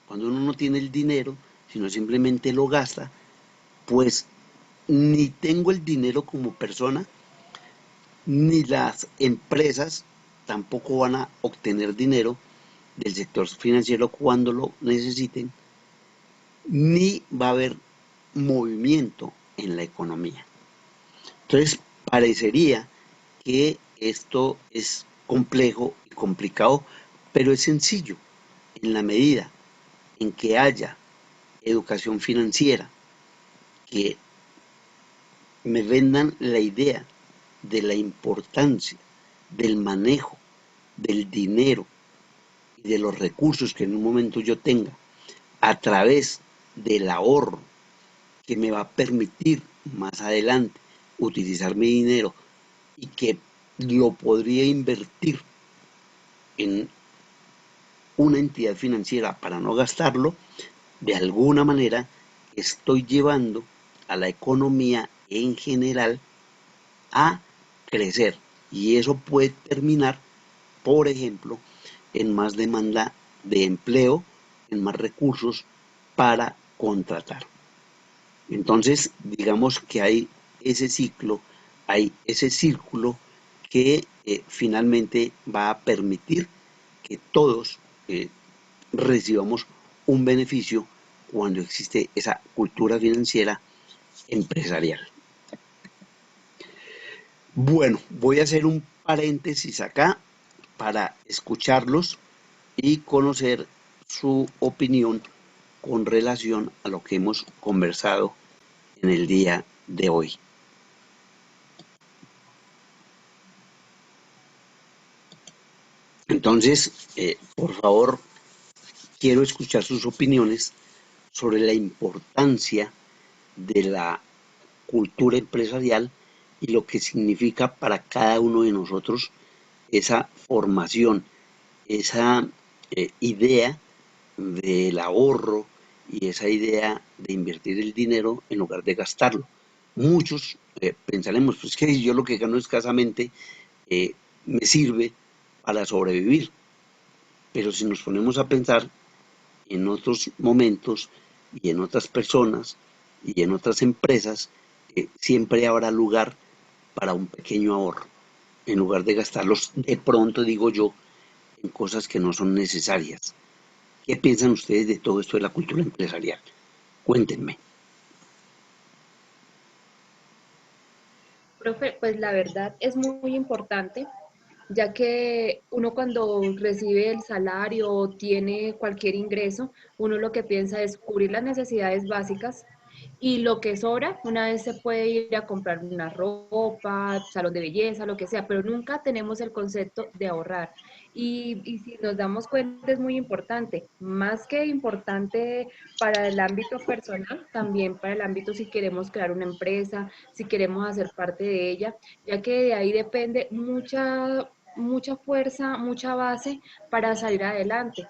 cuando uno no tiene el dinero, sino simplemente lo gasta, pues ni tengo el dinero como persona, ni las empresas tampoco van a obtener dinero del sector financiero cuando lo necesiten, ni va a haber movimiento en la economía. Entonces, parecería que esto es complejo y complicado, pero es sencillo en la medida en que haya educación financiera, que me vendan la idea de la importancia del manejo del dinero y de los recursos que en un momento yo tenga a través del ahorro que me va a permitir más adelante utilizar mi dinero y que lo podría invertir en una entidad financiera para no gastarlo, de alguna manera estoy llevando a la economía en general a crecer. Y eso puede terminar, por ejemplo, en más demanda de empleo, en más recursos para contratar. Entonces, digamos que hay ese ciclo, hay ese círculo que finalmente va a permitir que todos eh, recibamos un beneficio cuando existe esa cultura financiera empresarial. Bueno, voy a hacer un paréntesis acá para escucharlos y conocer su opinión con relación a lo que hemos conversado en el día de hoy. Entonces, por favor, quiero escuchar sus opiniones sobre la importancia de la cultura empresarial y lo que significa para cada uno de nosotros esa formación, esa idea del ahorro y esa idea de invertir el dinero en lugar de gastarlo. Muchos pensaremos, pues que yo lo que gano escasamente me sirve para sobrevivir, pero si nos ponemos a pensar en otros momentos y en otras personas y en otras empresas, siempre habrá lugar para un pequeño ahorro, en lugar de gastarlos de pronto, digo yo, en cosas que no son necesarias. ¿Qué piensan ustedes de todo esto de la cultura empresarial? Cuéntenme. Profe, pues la verdad es muy importante, ya que uno cuando recibe el salario o tiene cualquier ingreso, uno lo que piensa es cubrir las necesidades básicas y lo que sobra, una vez se puede ir a comprar una ropa, salón de belleza, lo que sea, pero nunca tenemos el concepto de ahorrar. Y si nos damos cuenta es muy importante, más que importante para el ámbito personal, también para el ámbito si queremos crear una empresa, si queremos hacer parte de ella, ya que de ahí depende mucha fuerza, mucha base para salir adelante,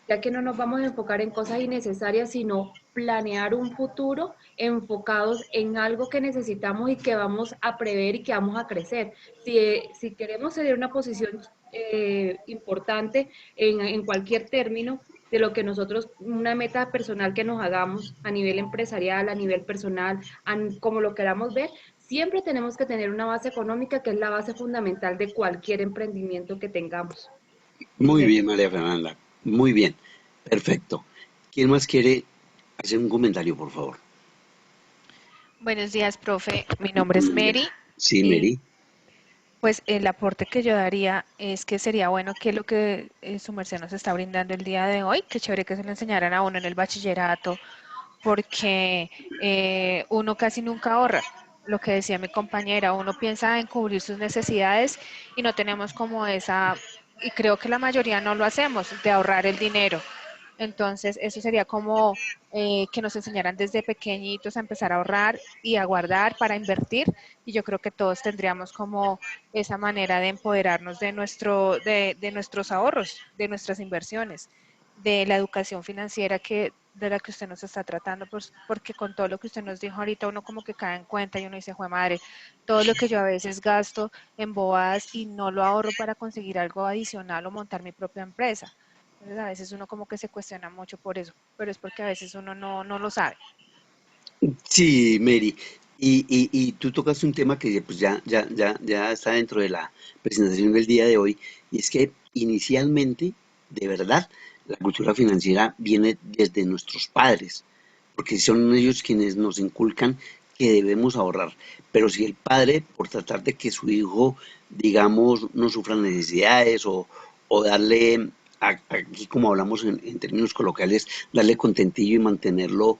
ya que no nos vamos a enfocar en cosas innecesarias, sino planear un futuro enfocados en algo que necesitamos y que vamos a prever y que vamos a crecer. Si queremos tener una posición importante en cualquier término de lo que nosotros, una meta personal que nos hagamos a nivel empresarial, a nivel personal, como lo queramos ver, siempre tenemos que tener una base económica que es la base fundamental de cualquier emprendimiento que tengamos. Muy bien, María Fernanda. Muy bien. Perfecto. ¿Quién más quiere hacer un comentario, por favor? Buenos días, profe. Mi nombre es Mary. Sí, Y Mary. pues el aporte que yo daría es que sería bueno que lo que su merced nos está brindando el día de hoy, que chévere que se lo enseñaran a uno en el bachillerato, porque uno casi nunca ahorra. Lo que decía mi compañera, uno piensa en cubrir sus necesidades y no tenemos como esa, y creo que la mayoría no lo hacemos, de ahorrar el dinero. Entonces, eso sería como que nos enseñaran desde pequeñitos a empezar a ahorrar y a guardar para invertir. Y yo creo que todos tendríamos como esa manera de empoderarnos de nuestros ahorros, de nuestras inversiones, de la educación financiera de la que usted nos está tratando, pues, porque con todo lo que usted nos dijo ahorita, uno como que cae en cuenta y uno dice, jue madre, todo lo que yo a veces gasto en bobadas y no lo ahorro para conseguir algo adicional o montar mi propia empresa. Entonces a veces uno como que se cuestiona mucho por eso, pero es porque a veces uno no lo sabe. Sí, Mary. Y tú tocas un tema que pues ya está dentro de la presentación del día de hoy, y es que inicialmente, de verdad, la cultura financiera viene desde nuestros padres, porque son ellos quienes nos inculcan que debemos ahorrar. Pero si el padre, por tratar de que su hijo, digamos, no sufra necesidades o darle, aquí como hablamos en términos coloquiales, darle contentillo y mantenerlo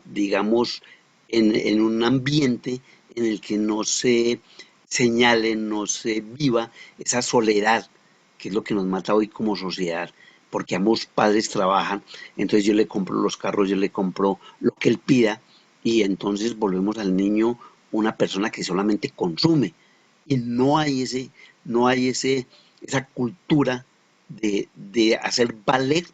digamos, en un ambiente en el que no se señale, no se viva esa soledad, que es lo que nos mata hoy como sociedad, porque ambos padres trabajan, entonces yo le compro los carros, yo le compro lo que él pida, y entonces volvemos al niño una persona que solamente consume, y esa cultura de hacer valer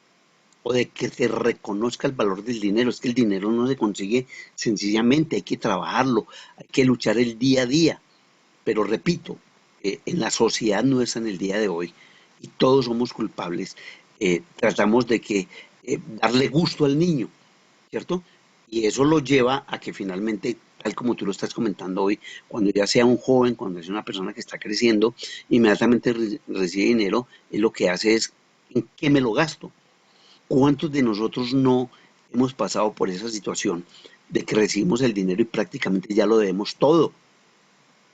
o de que se reconozca el valor del dinero. Es que el dinero no se consigue sencillamente, hay que trabajarlo, hay que luchar el día a día. Pero repito, en la sociedad nuestra en el día de hoy, y todos somos culpables, tratamos de que darle gusto al niño, ¿cierto? Y eso lo lleva a que finalmente, tal como tú lo estás comentando hoy, cuando ya sea un joven, cuando sea una persona que está creciendo, inmediatamente recibe dinero, y lo que hace es, ¿en qué me lo gasto? ¿Cuántos de nosotros no hemos pasado por esa situación de que recibimos el dinero y prácticamente ya lo debemos todo?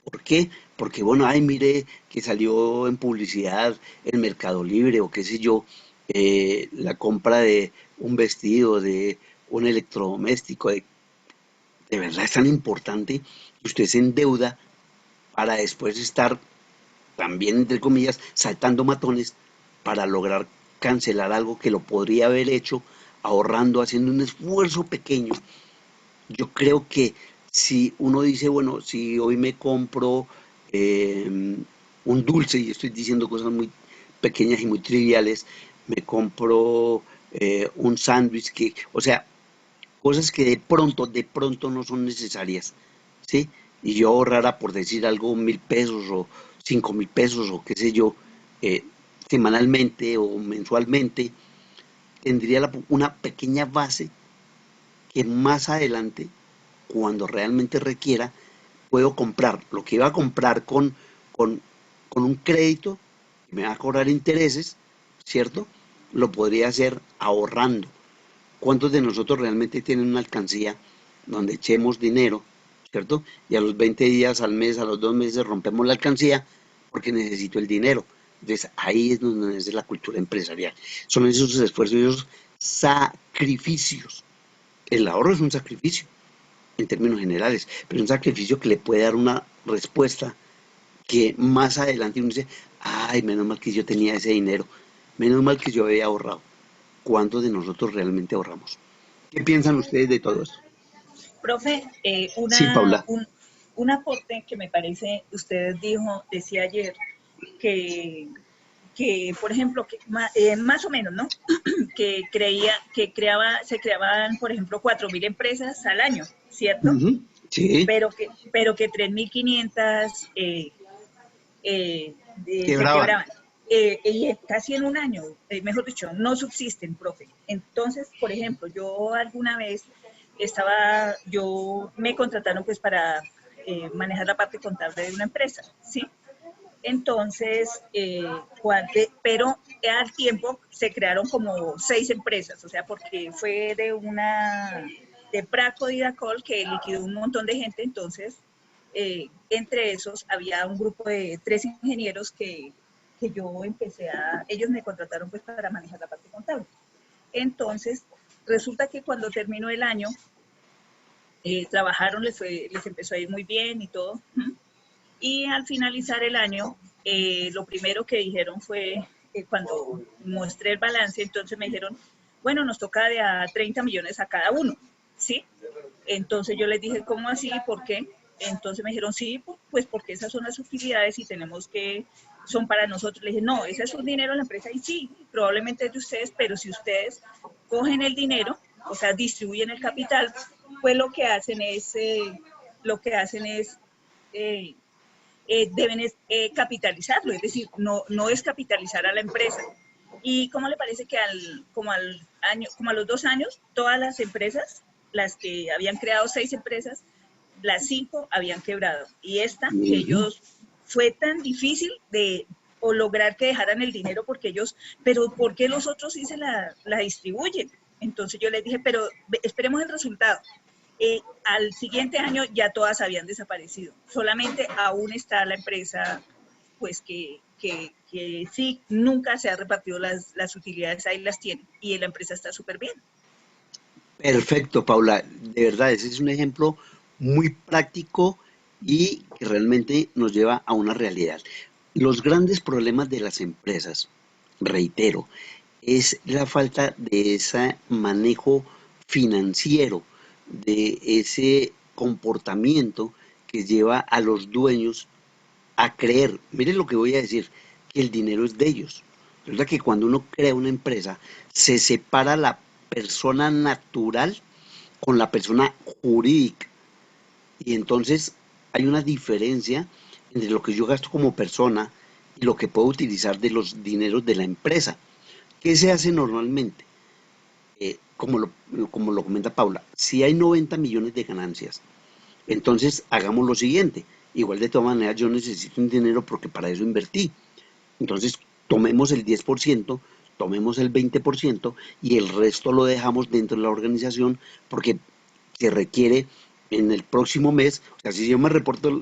¿Por qué? Porque, bueno, ay, mire que salió en publicidad en Mercado Libre o qué sé yo, la compra de un vestido, de un electrodoméstico, de verdad es tan importante que usted se endeuda para después estar también, entre comillas, saltando matones para lograr cancelar algo que lo podría haber hecho ahorrando, haciendo un esfuerzo pequeño. Yo creo que si uno dice, bueno, si hoy me compro un dulce, y estoy diciendo cosas muy pequeñas y muy triviales, me compro un sándwich, o sea, cosas que de pronto no son necesarias, ¿sí? Y yo ahorrara, por decir algo, 1.000 pesos o 5.000 pesos o qué sé yo, eh, semanalmente o mensualmente, tendría una pequeña base que más adelante, cuando realmente requiera, puedo comprar lo que iba a comprar con, con un crédito, que me va a cobrar intereses, ¿cierto? Lo podría hacer ahorrando. ¿cuántos de nosotros realmente tienen una alcancía donde echemos dinero, ¿cierto? Y a los 20 días, al mes, a los 2 meses rompemos la alcancía porque necesito el dinero. Entonces ahí es donde es la cultura empresarial. Son esos esfuerzos, esos sacrificios. El ahorro es un sacrificio en términos generales, pero un sacrificio que le puede dar una respuesta que más adelante uno dice, ay, menos mal que yo tenía ese dinero, menos mal que yo había ahorrado. ¿Cuántos de nosotros realmente ahorramos? ¿Qué piensan ustedes de todo esto? Profe, Sí, Paula. un aporte que me parece, usted decía ayer, que, por ejemplo, más o menos, ¿no? Se creaban, por ejemplo, 4.000 empresas al año, ¿cierto? Sí, Pero que 3.500 se quebraban. quebraban. Y casi en un año, mejor dicho, no subsisten, profe. Entonces, por ejemplo, yo alguna vez me contrataron pues para manejar la parte contable de una empresa, ¿sí? Entonces, pero al tiempo se crearon como 6 empresas, o sea, porque fue de Praco y Dacol que liquidó un montón de gente, entonces, entre esos había un grupo de 3 ingenieros que ellos me contrataron pues para manejar la parte contable. Entonces, resulta que cuando terminó el año, trabajaron, les empezó a ir muy bien y todo, y al finalizar el año, lo primero que dijeron fue, cuando mostré el balance, entonces me dijeron, bueno, nos toca de a 30 millones a cada uno, ¿sí? Entonces yo les dije, ¿cómo así? ¿Por qué? Entonces me dijeron, sí, pues porque esas son las utilidades y son para nosotros. Le dije, no, ese es un dinero de la empresa y sí, probablemente es de ustedes, pero si ustedes cogen el dinero, o sea, distribuyen el capital, pues lo que hacen es eh, deben capitalizarlo, es decir, no es capitalizar a la empresa. ¿Y cómo le parece que como a los 2 años, todas las empresas, las que habían creado 6 empresas, las 5 habían quebrado? Y esta, que ellos, fue tan difícil o lograr que dejaran el dinero porque ellos, pero ¿por qué los otros sí se la distribuyen? Entonces yo les dije, pero esperemos el resultado. Al siguiente año ya todas habían desaparecido. Solamente aún está la empresa, pues que sí, nunca se ha repartido las utilidades, ahí las tiene. Y la empresa está súper bien. Perfecto, Paula. De verdad, ese es un ejemplo muy práctico y que realmente nos lleva a una realidad. Los grandes problemas de las empresas, reitero, es la falta de ese manejo financiero, de ese comportamiento que lleva a los dueños a creer, miren lo que voy a decir, que el dinero es de ellos. Resulta que cuando uno crea una empresa, se separa la persona natural con la persona jurídica. Y entonces hay una diferencia entre lo que yo gasto como persona y lo que puedo utilizar de los dineros de la empresa. ¿Qué se hace normalmente? Como lo comenta Paula, si hay 90 millones de ganancias, entonces hagamos lo siguiente. Igual de todas maneras yo necesito un dinero porque para eso invertí. Entonces tomemos el 10%, tomemos el 20% y el resto lo dejamos dentro de la organización porque se requiere en el próximo mes. O sea, si yo me reparto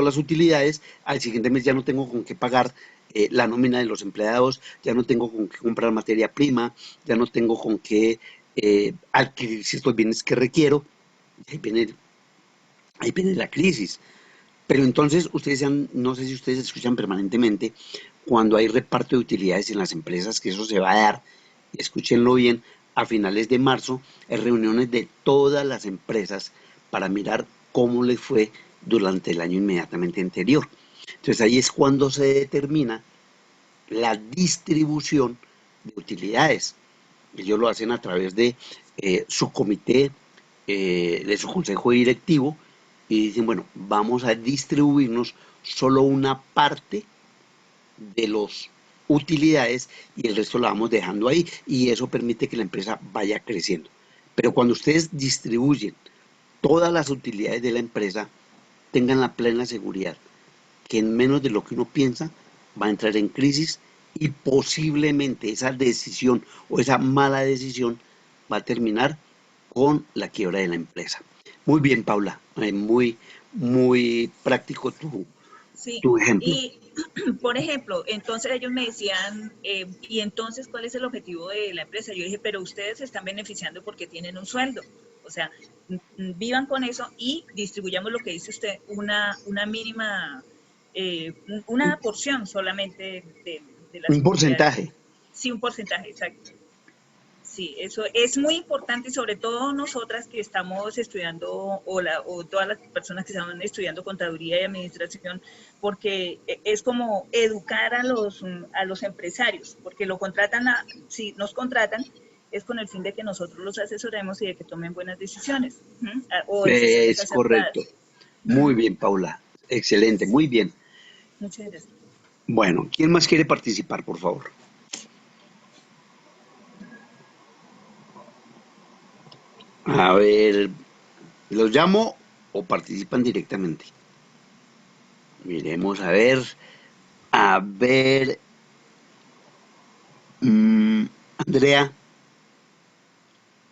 las utilidades, al siguiente mes ya no tengo con qué pagar la nómina de los empleados, ya no tengo con qué comprar materia prima, ya no tengo con qué adquirir ciertos bienes que requiero. Y ahí viene la crisis. Pero entonces, no sé si ustedes escuchan permanentemente cuando hay reparto de utilidades en las empresas, que eso se va a dar, y escúchenlo bien, a finales de marzo, hay reuniones de todas las empresas para mirar cómo les fue durante el año inmediatamente anterior. Entonces ahí es cuando se determina la distribución de utilidades. Ellos lo hacen a través de su comité, de su consejo directivo, y dicen, bueno, vamos a distribuirnos solo una parte de las utilidades y el resto la vamos dejando ahí y eso permite que la empresa vaya creciendo. Pero cuando ustedes distribuyen todas las utilidades de la empresa, tengan la plena seguridad que en menos de lo que uno piensa va a entrar en crisis y posiblemente esa decisión o esa mala decisión va a terminar con la quiebra de la empresa. Muy bien, Paula, muy práctico Sí, tu ejemplo. y por ejemplo, entonces ellos me decían, ¿y entonces cuál es el objetivo de la empresa? Yo dije, pero ustedes se están beneficiando porque tienen un sueldo. O sea, vivan con eso y distribuyamos lo que dice usted, una mínima, una porción solamente de las Un utilidades. porcentaje. Sí, un porcentaje, exacto. Sí, eso es muy importante y sobre todo nosotras que estamos estudiando o todas las personas que están estudiando contaduría y administración, porque es como educar a los empresarios, porque lo contratan, si nos contratan, es con el fin de que nosotros los asesoremos y de que tomen buenas decisiones o decisiones Es correcto. acertadas. Muy bien, Paula. Excelente, muy bien. Muchas gracias. Bueno, ¿quién más quiere participar, por favor? A ver, ¿los llamo o participan directamente? Miremos, a ver, Andrea,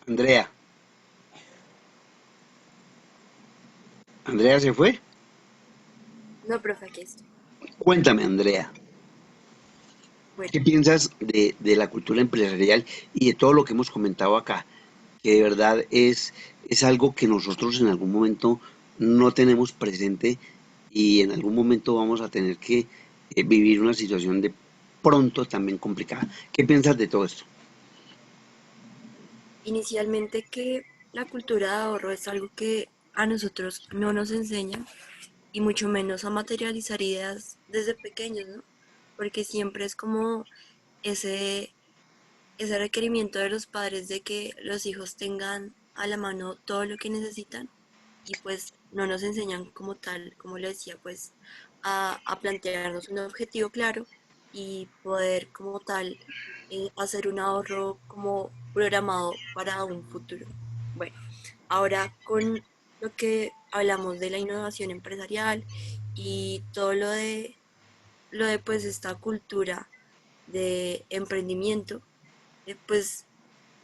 Andrea, Andrea se fue. No, profe, aquí estoy. Cuéntame, Andrea, Bueno, ¿qué piensas de la cultura empresarial y de todo lo que hemos comentado acá? Que de verdad es algo que nosotros en algún momento no tenemos presente y en algún momento vamos a tener que vivir una situación de pronto también complicada. ¿Qué piensas de todo esto? inicialmente que la cultura de ahorro es algo que a nosotros no nos enseñan y mucho menos a materializar ideas desde pequeños, ¿no? Porque siempre es como ese, ese requerimiento de los padres de que los hijos tengan a la mano todo lo que necesitan y pues no nos enseñan como tal, como le decía, pues a plantearnos un objetivo claro y poder como tal hacer un ahorro como programado para un futuro. Bueno, ahora con lo que hablamos de la innovación empresarial y todo lo de pues esta cultura de emprendimiento, pues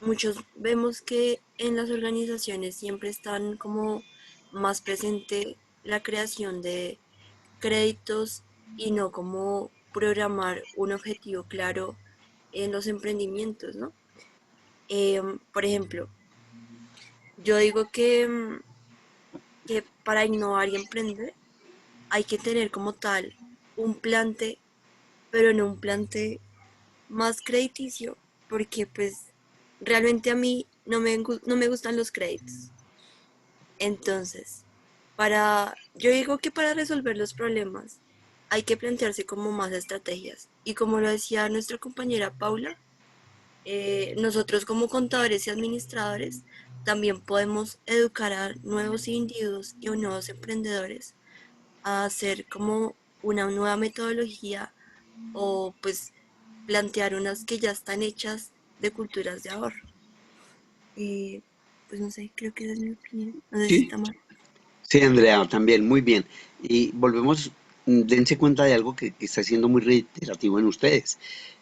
muchos vemos que en las organizaciones siempre están como más presente la creación de créditos y no como programar un objetivo claro en los emprendimientos, ¿no? Por ejemplo, yo digo que para innovar y emprender hay que tener como tal un plante, pero no un plante más crediticio, porque pues realmente a mí no me gustan los créditos. Entonces, yo digo que para resolver los problemas hay que plantearse como más estrategias. Y como lo decía nuestra compañera Paula, nosotros como contadores y administradores también podemos educar a nuevos individuos y a nuevos emprendedores a hacer como una nueva metodología o pues plantear unas que ya están hechas de culturas de ahorro. Y pues no sé, creo que esa es mi opinión. No sé si Sí, está mal. sí, Andrea, también, muy bien. Y volvemos, dense cuenta de algo que está siendo muy reiterativo en ustedes.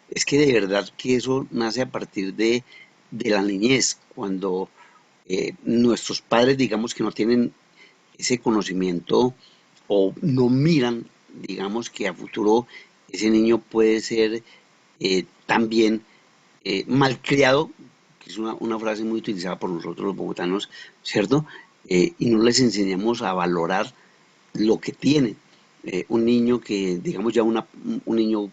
Es que de verdad que eso nace a partir de la niñez, cuando nuestros padres, digamos que no tienen ese conocimiento o no miran, digamos que a futuro ese niño puede ser también malcriado, que es una frase muy utilizada por nosotros los bogotanos, ¿cierto? Y no les enseñamos a valorar lo que tienen. Un niño que, digamos ya un niño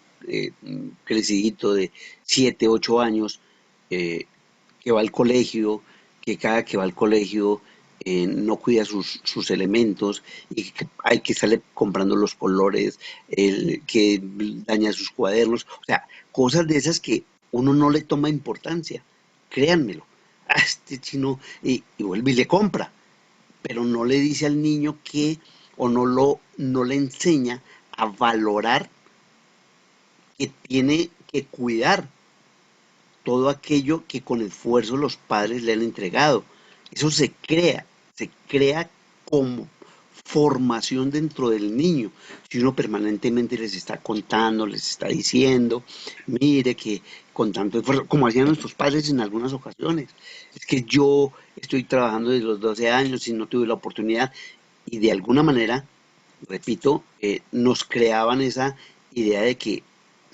crecidito de 7 8 años, eh, que va al colegio, que cada que va al colegio no cuida sus elementos y que hay que estarle comprando los colores, el que daña sus cuadernos, o sea, cosas de esas que uno no le toma importancia, créanmelo. Este chino y vuelve y le compra, pero no le dice al niño que o no le enseña a valorar que tiene que cuidar todo aquello que con esfuerzo los padres le han entregado. Eso se crea como formación dentro del niño. Si uno permanentemente les está contando, les está diciendo, mire que con tanto esfuerzo, como hacían nuestros padres en algunas ocasiones, es que yo estoy trabajando desde los 12 años y no tuve la oportunidad, y de alguna manera, repito, nos creaban esa idea de que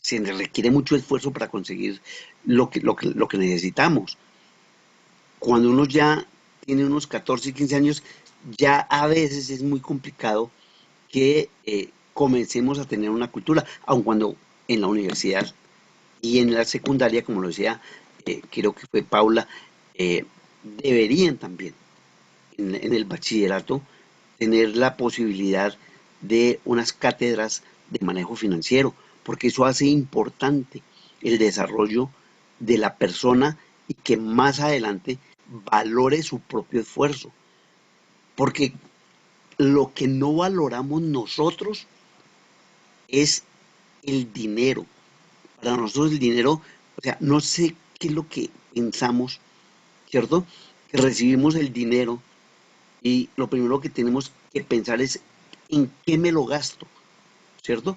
se requiere mucho esfuerzo para conseguir lo que necesitamos. Cuando uno ya tiene unos 14 y 15 años, ya a veces es muy complicado que comencemos a tener una cultura, aun cuando en la universidad y en la secundaria, como lo decía, creo que fue Paula, eh, deberían también en el bachillerato tener la posibilidad de unas cátedras de manejo financiero, porque eso hace importante el desarrollo de la persona y que más adelante valore su propio esfuerzo. Porque lo que no valoramos nosotros es el dinero. Para nosotros el dinero, o sea, no sé qué es lo que pensamos, ¿cierto? Que recibimos el dinero y lo primero que tenemos que pensar es en qué me lo gasto, ¿cierto?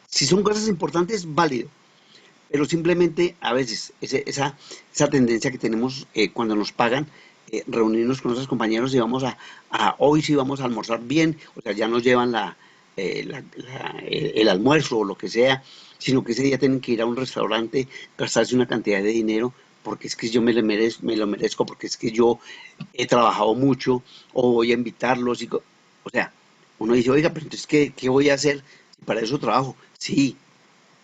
Si son cosas importantes, válido, pero simplemente a veces esa tendencia que tenemos cuando nos pagan, reunirnos con nuestros compañeros y vamos hoy sí vamos a almorzar bien, o sea, ya nos llevan el almuerzo o lo que sea, sino que ese día tienen que ir a un restaurante, gastarse una cantidad de dinero, porque es que yo me lo merezco, porque es que yo he trabajado mucho, o voy a invitarlos, o sea, uno dice, oiga, pero entonces, ¿qué voy a hacer si para eso trabajo? Sí,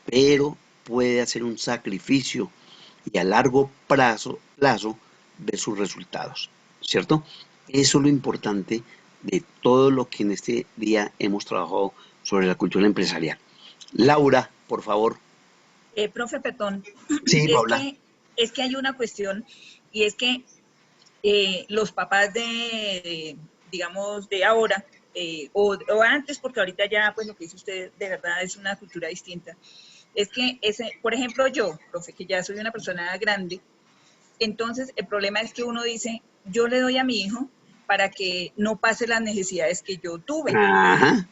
pero puede hacer un sacrificio y a largo plazo ver sus resultados, ¿cierto? Eso es lo importante de todo lo que en este día hemos trabajado sobre la cultura empresarial. Laura, por favor. Profe Petón, Sí, es Paula. que, es que hay una cuestión y es que los papás digamos, de ahora, o antes, porque ahorita ya, pues lo que dice usted de verdad es una cultura distinta, es que, por ejemplo, yo, profe, que ya soy una persona grande, entonces el problema es que uno dice, yo le doy a mi hijo para que no pase las necesidades que yo tuve. Ajá.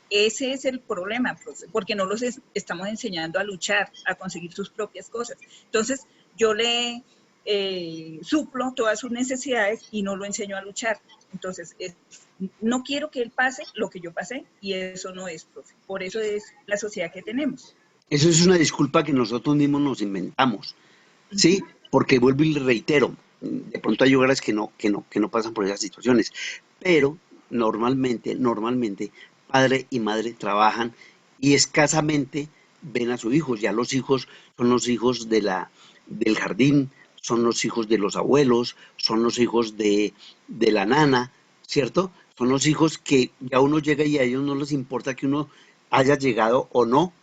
Ese es el problema, profe, porque no los estamos enseñando a luchar, a conseguir sus propias cosas. Entonces, yo le suplo todas sus necesidades y no lo enseño a luchar. Entonces, no quiero que él pase lo que yo pasé y eso no es, profe. Por eso es la sociedad que tenemos. Eso es una disculpa que nosotros mismos nos inventamos, ¿sí? Ujú. Porque vuelvo y le reitero, de pronto hay hogares que no pasan por esas situaciones, pero normalmente, padre y madre trabajan y escasamente ven a sus hijos. Ya los hijos son los hijos del jardín, son los hijos de los abuelos, son los hijos de la nana, ¿cierto? Son los hijos que ya uno llega y a ellos no les importa que uno haya llegado o no,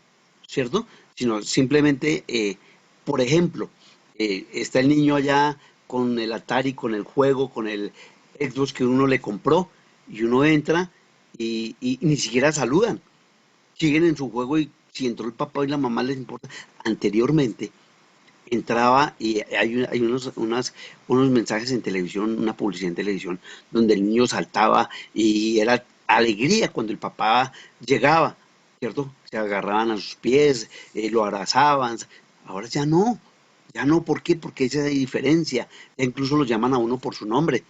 ¿cierto? Sino simplemente, por ejemplo, está el niño allá con el Atari, con el juego, con el Xbox que uno le compró, y uno entra y ni siquiera saludan, siguen en su juego y si entró el papá y la mamá les importa. Anteriormente entraba y hay unos mensajes en televisión, una publicidad en televisión, donde el niño saltaba y era alegría cuando el papá llegaba, ¿cierto? Se agarraban a sus pies, lo abrazaban. Ahora ya no, ¿por qué? Porque esa diferencia, ya incluso lo llaman a uno por su nombre,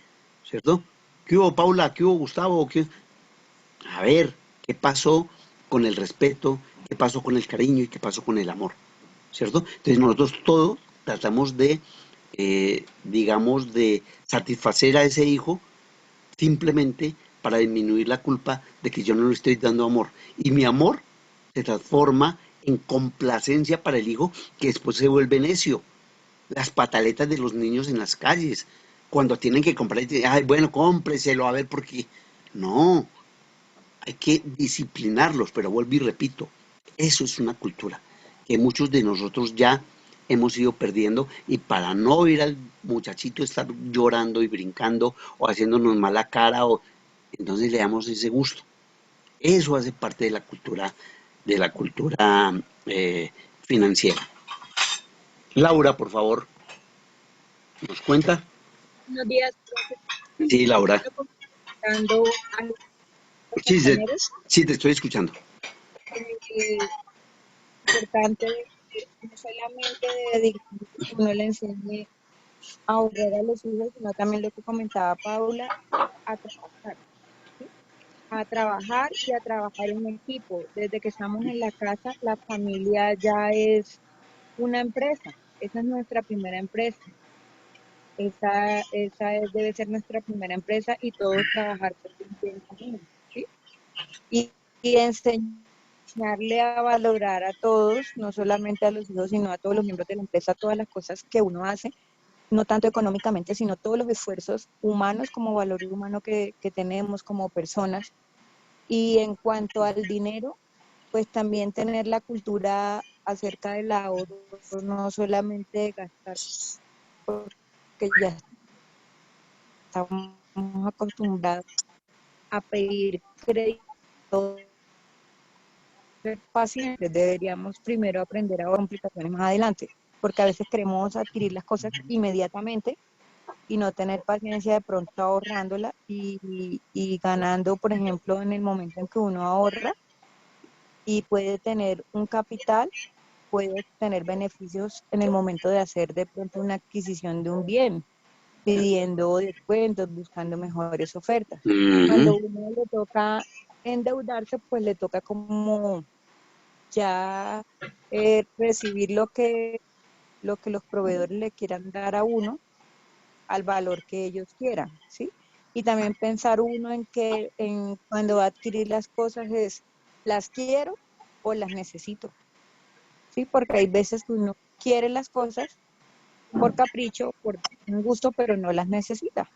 ¿cierto? ¿Qué hubo, Paula? ¿Qué hubo, Gustavo? A ver, ¿qué pasó con el respeto? ¿Qué pasó con el cariño? ¿Y qué pasó con el amor? ¿Cierto? Entonces nosotros todo tratamos digamos, de satisfacer a ese hijo simplemente para disminuir la culpa de que yo no le estoy dando amor. Y mi amor se transforma en complacencia para el hijo que después se vuelve necio. Las pataletas de los niños en las calles, cuando tienen que comprar, ay, bueno, cómpreselo, a ver por qué. No, hay que disciplinarlos, pero vuelvo y repito, eso es una cultura que muchos de nosotros ya hemos ido perdiendo y para no ver al muchachito estar llorando y brincando o haciéndonos mala cara, entonces le damos ese gusto. Eso hace parte de la cultura financiera. Laura, por favor, ¿nos cuenta? Buenos días, profe. Sí, Laura. Quiero comentando algo. Sí, compañeros. sí, te estoy escuchando. Importante no solamente digamos, que uno le enseñe a ahorrar a los hijos, sino también lo que comentaba Paula, a trabajar, ¿sí? A trabajar y a trabajar en equipo. Desde que estamos en la casa, la familia ya es una empresa. Esa es nuestra primera empresa. Debe ser nuestra primera empresa y todos trabajar por un bien común, ¿sí? Y enseñarle a valorar a todos, no solamente a los hijos, sino a todos los miembros de la empresa, todas las cosas que uno hace, no tanto económicamente, sino todos los esfuerzos humanos como valor humano que tenemos como personas. Y en cuanto al dinero, pues también tener la cultura acerca del ahorro, no solamente de gastar, porque ya estamos acostumbrados a pedir crédito, ser pacientes, deberíamos primero aprender a complicaciones más adelante, porque a veces queremos adquirir las cosas inmediatamente y no tener paciencia de pronto ahorrándola y ganando, por ejemplo, en el momento en que uno ahorra y puede tener un capital, puede tener beneficios en el momento de hacer de pronto una adquisición de un bien, pidiendo descuentos, buscando mejores ofertas. Cuando Ujú. uno le toca endeudarse, pues le toca como ya recibir lo que los proveedores le quieran dar a uno al valor que ellos quieran, ¿sí? Y también pensar uno en que cuando va a adquirir las cosas es, ¿las quiero o las necesito? ¿Sí? Porque hay veces que uno quiere las cosas por capricho, por un gusto, pero no las necesita.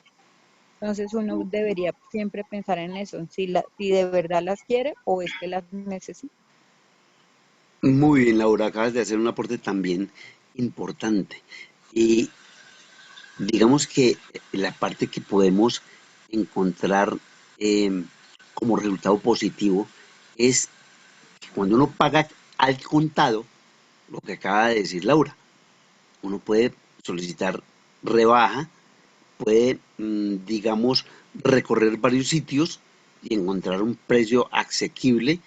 Entonces uno debería siempre pensar en eso, si de verdad las quiere o es que las necesita. Muy bien, Laura, acabas de hacer un aporte también importante. Y digamos que la parte que podemos encontrar como resultado positivo es que cuando uno paga al contado, lo que acaba de decir Laura, uno puede solicitar rebaja, puede, digamos, recorrer varios sitios y encontrar un precio asequible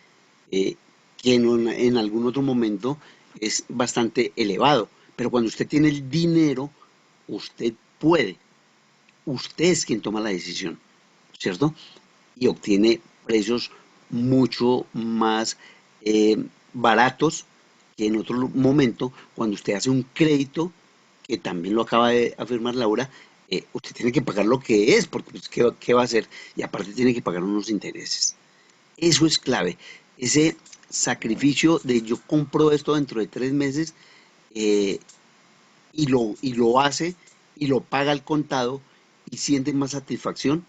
eh, que en algún otro momento es bastante elevado. Pero cuando usted tiene el dinero, usted puede, usted es quien toma la decisión, ¿cierto? Y obtiene precios mucho más baratos que en otro momento cuando usted hace un crédito, que también lo acaba de afirmar Laura, usted tiene que pagar lo que es, porque pues, ¿qué va a hacer? Y aparte tiene que pagar unos intereses. Eso es clave. Ese sacrificio de yo compro esto dentro de 3 meses eh, y lo hace y lo paga al contado y siente más satisfacción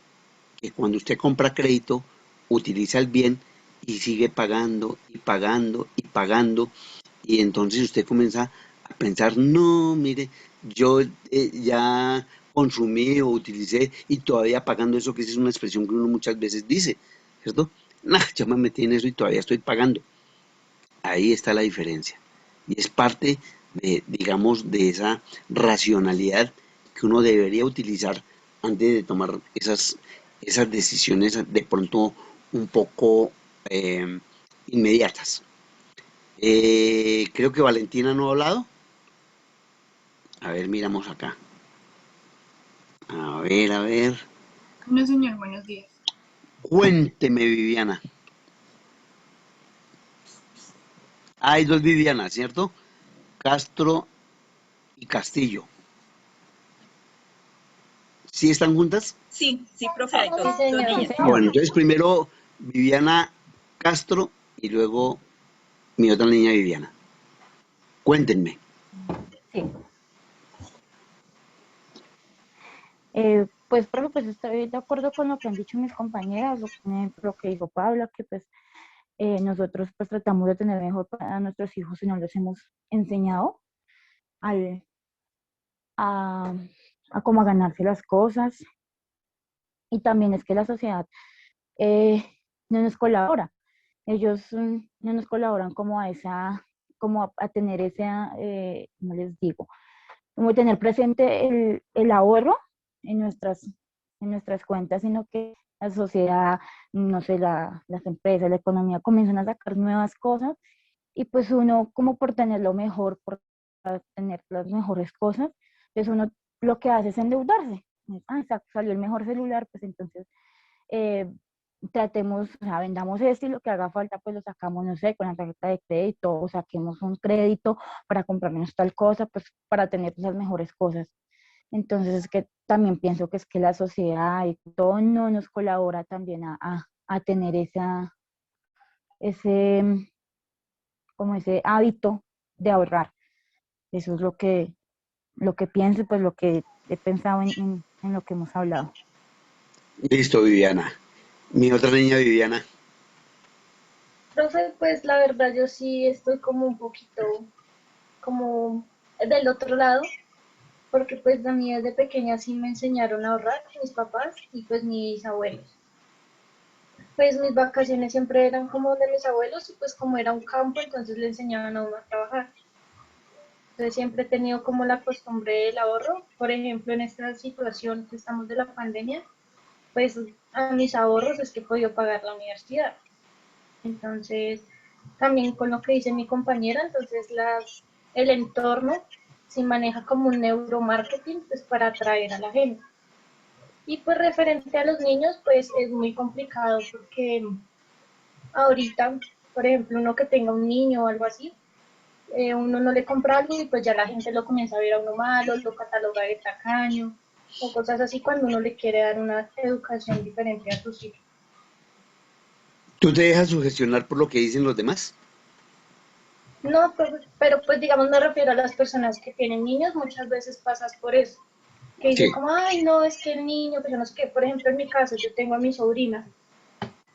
que cuando usted compra crédito, utiliza el bien y sigue pagando y pagando y pagando. Y entonces usted comienza a pensar, no, mire, yo ya consumí o utilicé y todavía pagando eso, que es una expresión que uno muchas veces dice, ¿cierto? Nah, ya me metí en eso y todavía estoy pagando. Ahí está la diferencia. Y es parte de, digamos, de esa racionalidad que uno debería utilizar antes de tomar esas decisiones de pronto un poco inmediatas. Creo que Valentina no ha hablado. A ver, miramos acá. A ver, a ver. No, señor, buenos días. Cuénteme, Viviana. Hay dos Vivianas, ¿cierto? Castro y Castillo. ¿Sí están juntas? Sí, sí, profe, hay Sí, dos señor. Sí, niñas. Ah, bueno, señor. entonces primero Viviana Castro y luego mi otra niña Viviana. Cuéntenme. Sí. Pues, profe, pues estoy de acuerdo con lo que han dicho mis compañeras, lo que dijo Paula, que pues nosotros pues tratamos de tener mejor para nuestros hijos y no les hemos enseñado al, a, a cómo a ganarse las cosas. Y también es que la sociedad eh, no nos colabora. Ellos no nos colaboran como a tener esa, no les digo, como tener presente el ahorro en nuestras cuentas, sino que la sociedad, no sé, las empresas, la economía comienzan a sacar nuevas cosas y pues uno como por tener lo mejor, por tener las mejores cosas, pues uno lo que hace es endeudarse. Ah, exacto, salió el mejor celular, pues entonces eh, tratemos, o sea, vendamos esto y lo que haga falta, pues lo sacamos, no sé, con la tarjeta de crédito o saquemos un crédito para comprarnos tal cosa, pues para tener las mejores cosas. Entonces es que también pienso que es que la sociedad y todo no nos colabora también a tener ese, como ese hábito de ahorrar. Eso es lo que pienso y pues lo que he pensado en lo que hemos hablado. Listo, Viviana. Mi otra niña, Viviana. Profe, pues la verdad yo sí estoy como un poquito como del otro lado, porque pues a mí desde pequeña sí me enseñaron a ahorrar mis papás y pues mis abuelos. Pues mis vacaciones siempre eran como de mis abuelos y pues como era un campo, entonces le enseñaban a uno a trabajar. Entonces siempre he tenido como la costumbre del ahorro. Por ejemplo, en esta situación que estamos de la pandemia, pues a mis ahorros es que he podido pagar la universidad. Entonces, también con lo que dice mi compañera, entonces el entorno se maneja como un neuromarketing pues para atraer a la gente. Y pues referente a los niños, pues es muy complicado porque ahorita, por ejemplo, uno que tenga un niño o algo así, uno no le compra algo y pues ya la gente lo comienza a ver a uno malo, lo cataloga de tacaño o cosas así cuando uno le quiere dar una educación diferente a sus hijos. ¿Tú te dejas sugestionar por lo que dicen los demás? No, pero pues digamos me refiero a las personas que tienen niños, muchas veces pasas por eso, que dicen Sí. como, ay, no, es que el niño, pues yo no sé qué, por ejemplo en mi caso yo tengo a mi sobrina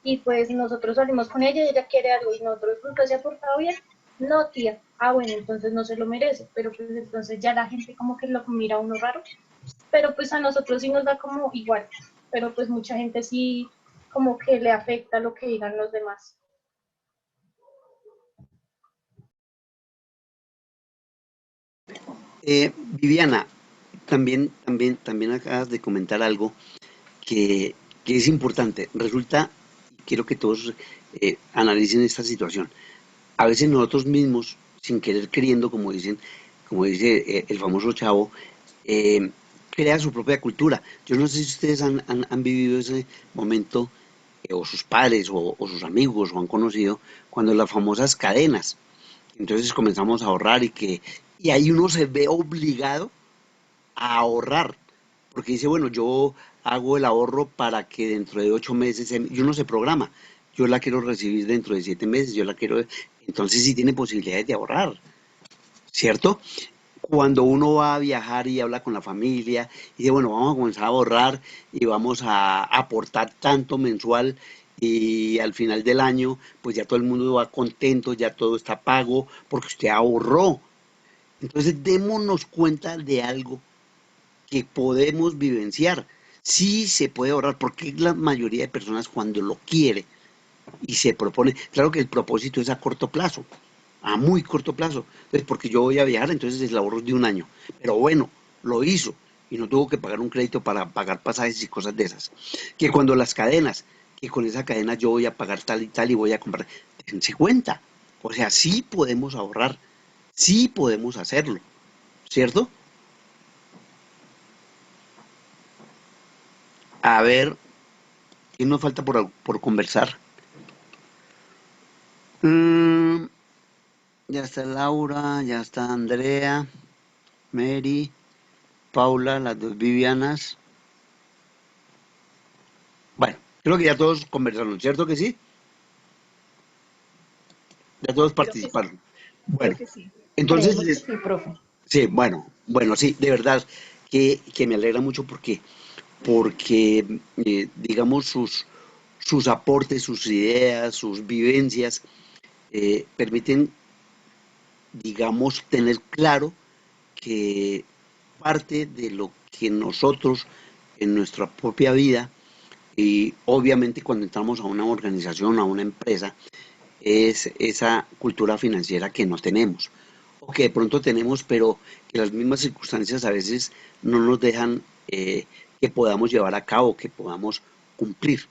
y pues nosotros salimos con ella y ella quiere algo y nosotros, ¿usted se ha portado bien? No, tía. Ah, bueno, entonces no se lo merece, pero pues entonces ya la gente como que lo mira a uno raro, pero pues a nosotros sí nos da como igual, pero pues mucha gente sí como que le afecta lo que digan los demás. Viviana, también acabas de comentar algo que, que es importante. Resulta, quiero que todos analicen esta situación. A veces nosotros mismos, sin querer queriendo, como dice el famoso chavo, eh, crea su propia cultura. Yo no sé si ustedes han vivido ese momento, o sus padres, o sus amigos, o han conocido, cuando las famosas cadenas. Entonces comenzamos a ahorrar y ahí uno se ve obligado a ahorrar, porque dice, bueno, yo hago el ahorro para que dentro de 8 meses, yo no se programa, yo la quiero recibir dentro de 7 meses, yo la quiero, entonces sí tiene posibilidades de ahorrar, ¿cierto? Cuando uno va a viajar y habla con la familia y dice, bueno, vamos a comenzar a ahorrar y vamos a aportar tanto mensual y al final del año, pues ya todo el mundo va contento, ya todo está pago porque usted ahorró. Entonces démonos cuenta de algo que podemos vivenciar. Sí se puede ahorrar, porque la mayoría de personas cuando lo quiere y se propone, claro que el propósito es a corto plazo, a muy corto plazo. Entonces, porque yo voy a viajar, entonces el ahorro es de un año. Pero bueno, lo hizo y no tuvo que pagar un crédito para pagar pasajes y cosas de esas. Que cuando las cadenas, que con esa cadena yo voy a pagar tal y voy a comprar, dense cuenta. O sea, sí podemos ahorrar, sí podemos hacerlo, ¿cierto? A ver, ¿qué nos falta por conversar? Mm, ya está Laura, ya está Andrea, Mary, Paula, las dos Vivianas. Bueno, creo que ya todos conversaron, ¿cierto que sí? Ya todos Creo que sí, participaron. creo Bueno, que sí. entonces, Creemos que sí, profe. sí, bueno, sí, de verdad que me alegra mucho porque digamos, sus aportes, sus ideas, sus vivencias, permiten, digamos, tener claro que parte de lo que nosotros en nuestra propia vida y obviamente cuando entramos a una organización, a una empresa, es esa cultura financiera que no tenemos o que de pronto tenemos, pero que las mismas circunstancias a veces no nos dejan que podamos llevar a cabo, que podamos cumplir.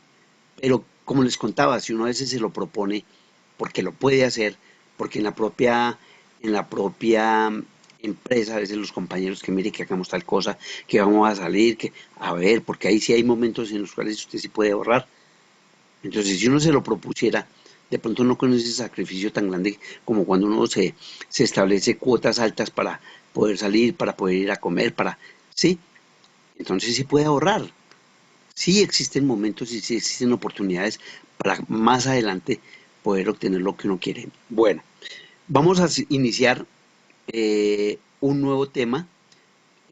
Pero como les contaba, si uno a veces se lo propone, porque lo puede hacer, porque en la propia empresa, a veces los compañeros que mire que hagamos tal cosa, que vamos a salir, que a ver, porque ahí sí hay momentos en los cuales usted sí puede ahorrar. Entonces, si uno se lo propusiera, de pronto no con ese sacrificio tan grande como cuando uno se establece cuotas altas para poder salir, para poder ir a comer, sí, entonces sí puede ahorrar. Sí existen momentos y sí existen oportunidades para más adelante poder obtener lo que uno quiere. Bueno, vamos a iniciar un nuevo tema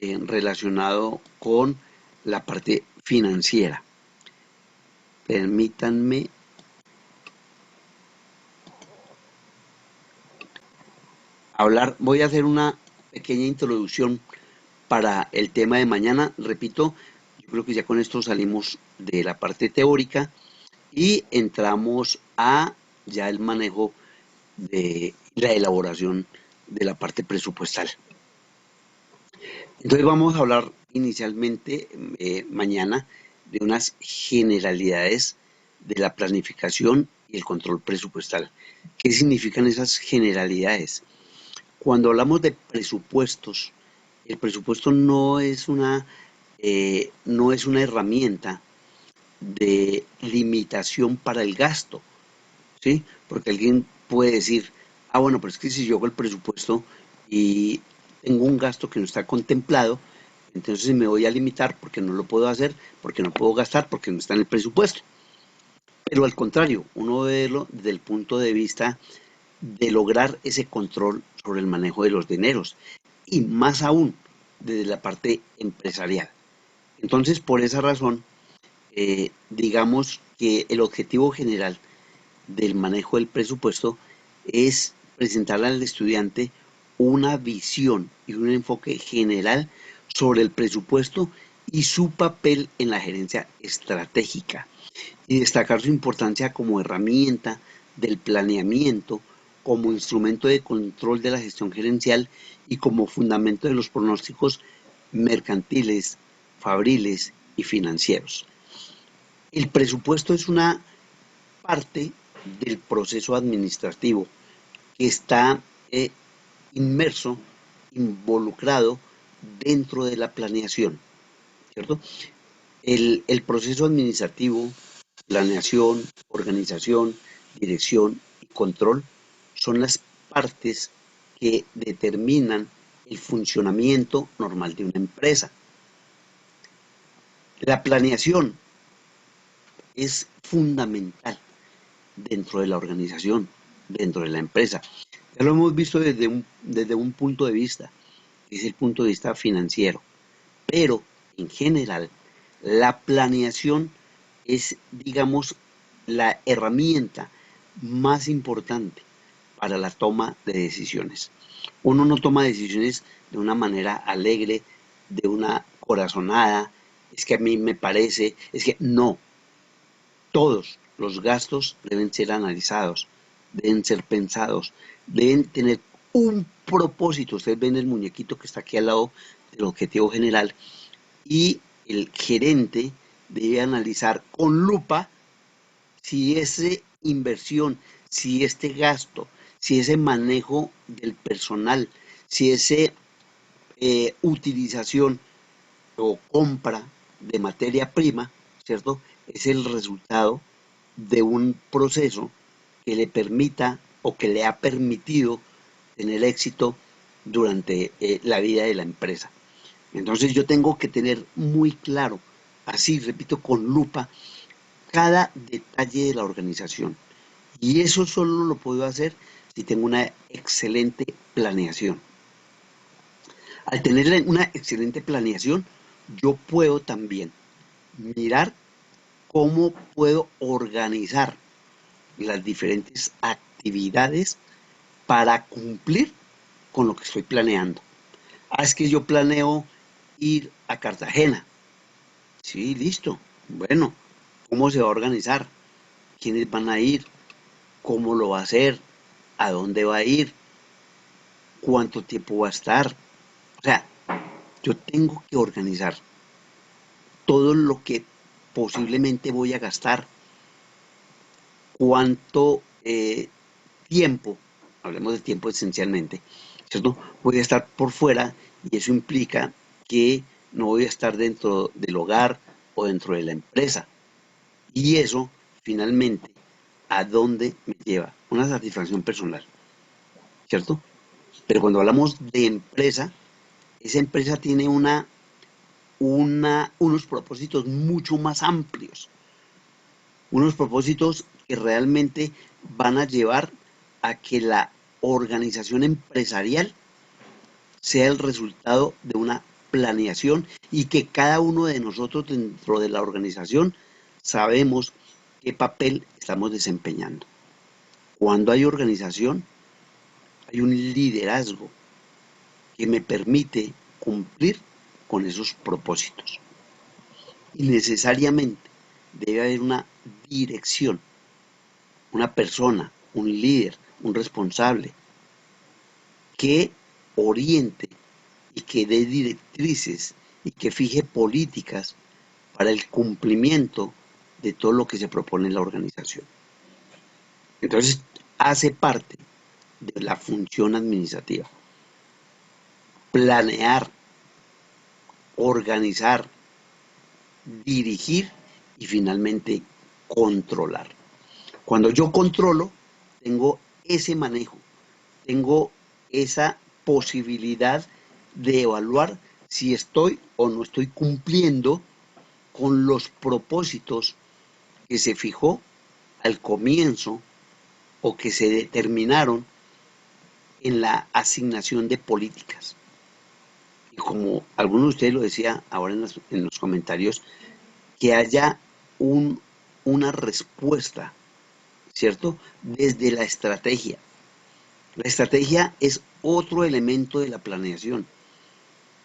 relacionado con la parte financiera. Permítanme hablar, voy a hacer una pequeña introducción para el tema de mañana. Repito, yo creo que ya con esto salimos de la parte teórica y entramos a ya el manejo de la elaboración de la parte presupuestal. Entonces vamos a hablar inicialmente mañana de unas generalidades de la planificación y el control presupuestal. ¿Qué significan esas generalidades? Cuando hablamos de presupuestos, el presupuesto no es una herramienta de limitación para el gasto, ¿sí? Porque alguien puede decir, bueno, pero es que si yo hago el presupuesto y tengo un gasto que no está contemplado, entonces me voy a limitar porque no lo puedo hacer, porque no puedo gastar, porque no está en el presupuesto. Pero al contrario, uno debe verlo desde el punto de vista de lograr ese control sobre el manejo de los dineros y más aún desde la parte empresarial. Entonces, por esa razón, digamos que el objetivo general del manejo del presupuesto es presentar al estudiante una visión y un enfoque general sobre el presupuesto y su papel en la gerencia estratégica y destacar su importancia como herramienta del planeamiento, como instrumento de control de la gestión gerencial y como fundamento de los pronósticos mercantiles, fabriles y financieros. El presupuesto es una parte del proceso administrativo que está inmerso, involucrado dentro de la planeación, ¿cierto? El proceso administrativo, planeación, organización, dirección y control son las partes que determinan el funcionamiento normal de una empresa. La planeación es fundamental dentro de la organización, dentro de la empresa. Ya lo hemos visto desde un punto de vista, que es el punto de vista financiero. Pero, en general, la planeación es, digamos, la herramienta más importante para la toma de decisiones. Uno no toma decisiones de una manera alegre, de una corazonada, es que a mí me parece, es que no. Todos los gastos deben ser analizados, deben ser pensados, deben tener un propósito. Ustedes ven el muñequito que está aquí al lado del objetivo general y el gerente debe analizar con lupa si esa inversión, si este gasto, si ese manejo del personal, si esa utilización o compra de materia prima, ¿cierto? Es el resultado de un proceso que le permita o que le ha permitido tener éxito durante la vida de la empresa. Entonces yo tengo que tener muy claro, así repito, con lupa, cada detalle de la organización. Y eso solo lo puedo hacer si tengo una excelente planeación. Al tener una excelente planeación, yo puedo también mirar cómo puedo organizar las diferentes actividades para cumplir con lo que estoy planeando. Es que yo planeo ir a Cartagena. Sí, listo. Bueno, ¿cómo se va a organizar? ¿Quiénes van a ir? ¿Cómo lo va a hacer? ¿A dónde va a ir? ¿Cuánto tiempo va a estar? O sea, yo tengo que organizar todo lo que posiblemente voy a gastar, cuánto tiempo, hablemos de tiempo esencialmente, ¿cierto? Voy a estar por fuera y eso implica que no voy a estar dentro del hogar o dentro de la empresa. Y eso, finalmente, ¿a dónde me lleva? Una satisfacción personal, ¿cierto? Pero cuando hablamos de empresa, esa empresa tiene unos propósitos mucho más amplios, unos propósitos que realmente van a llevar a que la organización empresarial sea el resultado de una planeación y que cada uno de nosotros dentro de la organización sabemos qué papel estamos desempeñando. Cuando hay organización, hay un liderazgo que me permite cumplir con esos propósitos. Y necesariamente debe haber una dirección, una persona, un líder, un responsable que oriente y que dé directrices y que fije políticas para el cumplimiento de todo lo que se propone en la organización. Entonces, hace parte de la función administrativa. Planear, organizar, dirigir y finalmente controlar. Cuando yo controlo, tengo ese manejo, tengo esa posibilidad de evaluar si estoy o no estoy cumpliendo con los propósitos que se fijó al comienzo o que se determinaron en la asignación de políticas. Y como alguno de ustedes lo decía ahora en los comentarios, que haya una respuesta, ¿cierto? Desde la estrategia. La estrategia es otro elemento de la planeación.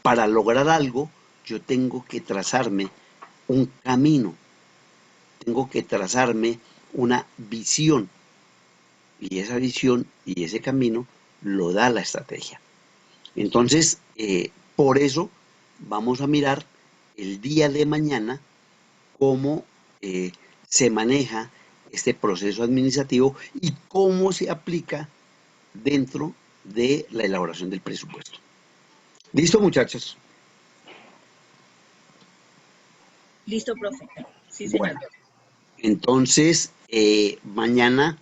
Para lograr algo, yo tengo que trazarme un camino, tengo que trazarme una visión. Y esa visión y ese camino lo da la estrategia. Entonces, por eso vamos a mirar el día de mañana cómo se maneja este proceso administrativo y cómo se aplica dentro de la elaboración del presupuesto. ¿Listo, muchachos? Listo, profe. Sí, señor. Bueno, entonces, mañana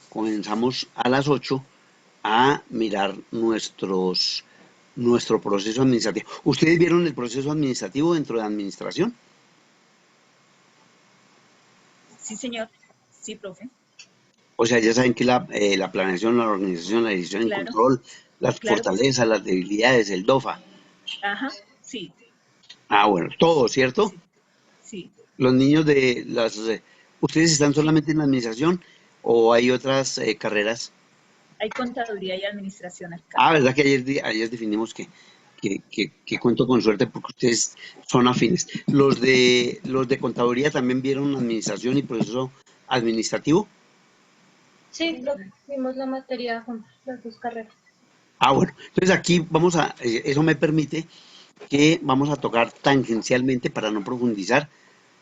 comenzamos a las 8 a mirar nuestro proceso administrativo. ¿Ustedes vieron el proceso administrativo dentro de administración? Sí, señor. Sí, profe. O sea, ya saben que la planeación, la organización, la decisión, el Claro. control, las Claro. fortalezas, las debilidades, el DOFA. Ajá, sí. Ah, bueno, todo, ¿cierto? Sí. Sí. Los niños de las... ¿Ustedes están solamente en la administración o hay otras carreras? Hay contaduría y administración acá. Ah, ¿verdad que ayer definimos que cuento con suerte porque ustedes son afines? ¿Los de contaduría también vieron administración y proceso administrativo? Sí, lo vimos la materia juntos, las dos carreras. Ah, bueno, entonces aquí vamos a, eso me permite que vamos a tocar tangencialmente para no profundizar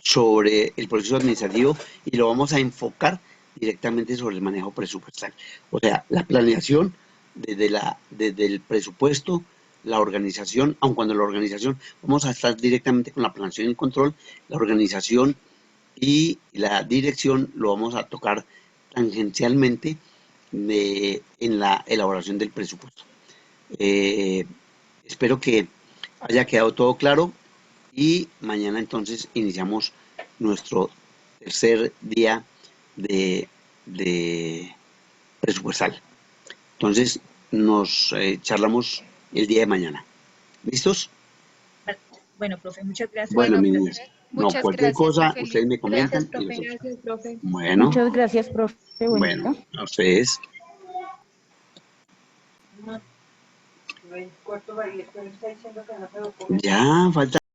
sobre el proceso administrativo y lo vamos a enfocar directamente sobre el manejo presupuestal. O sea, la planeación desde el presupuesto, la organización, aun cuando la organización, vamos a estar directamente con la planeación y el control, la organización y la dirección lo vamos a tocar tangencialmente en la elaboración del presupuesto. Espero que haya quedado todo claro y mañana entonces iniciamos nuestro tercer día de presupuestal. Entonces nos charlamos el día de mañana. ¿Listos? Bueno, profe, muchas gracias. Bueno, Bueno, mi profe, niños, no, muchas cualquier gracias. cosa, Feliz ustedes me día. comentan. Gracias, profe. Y Gracias, profe. bueno, Muchas gracias, profe. Bonito. bueno, a ustedes. Ya, falta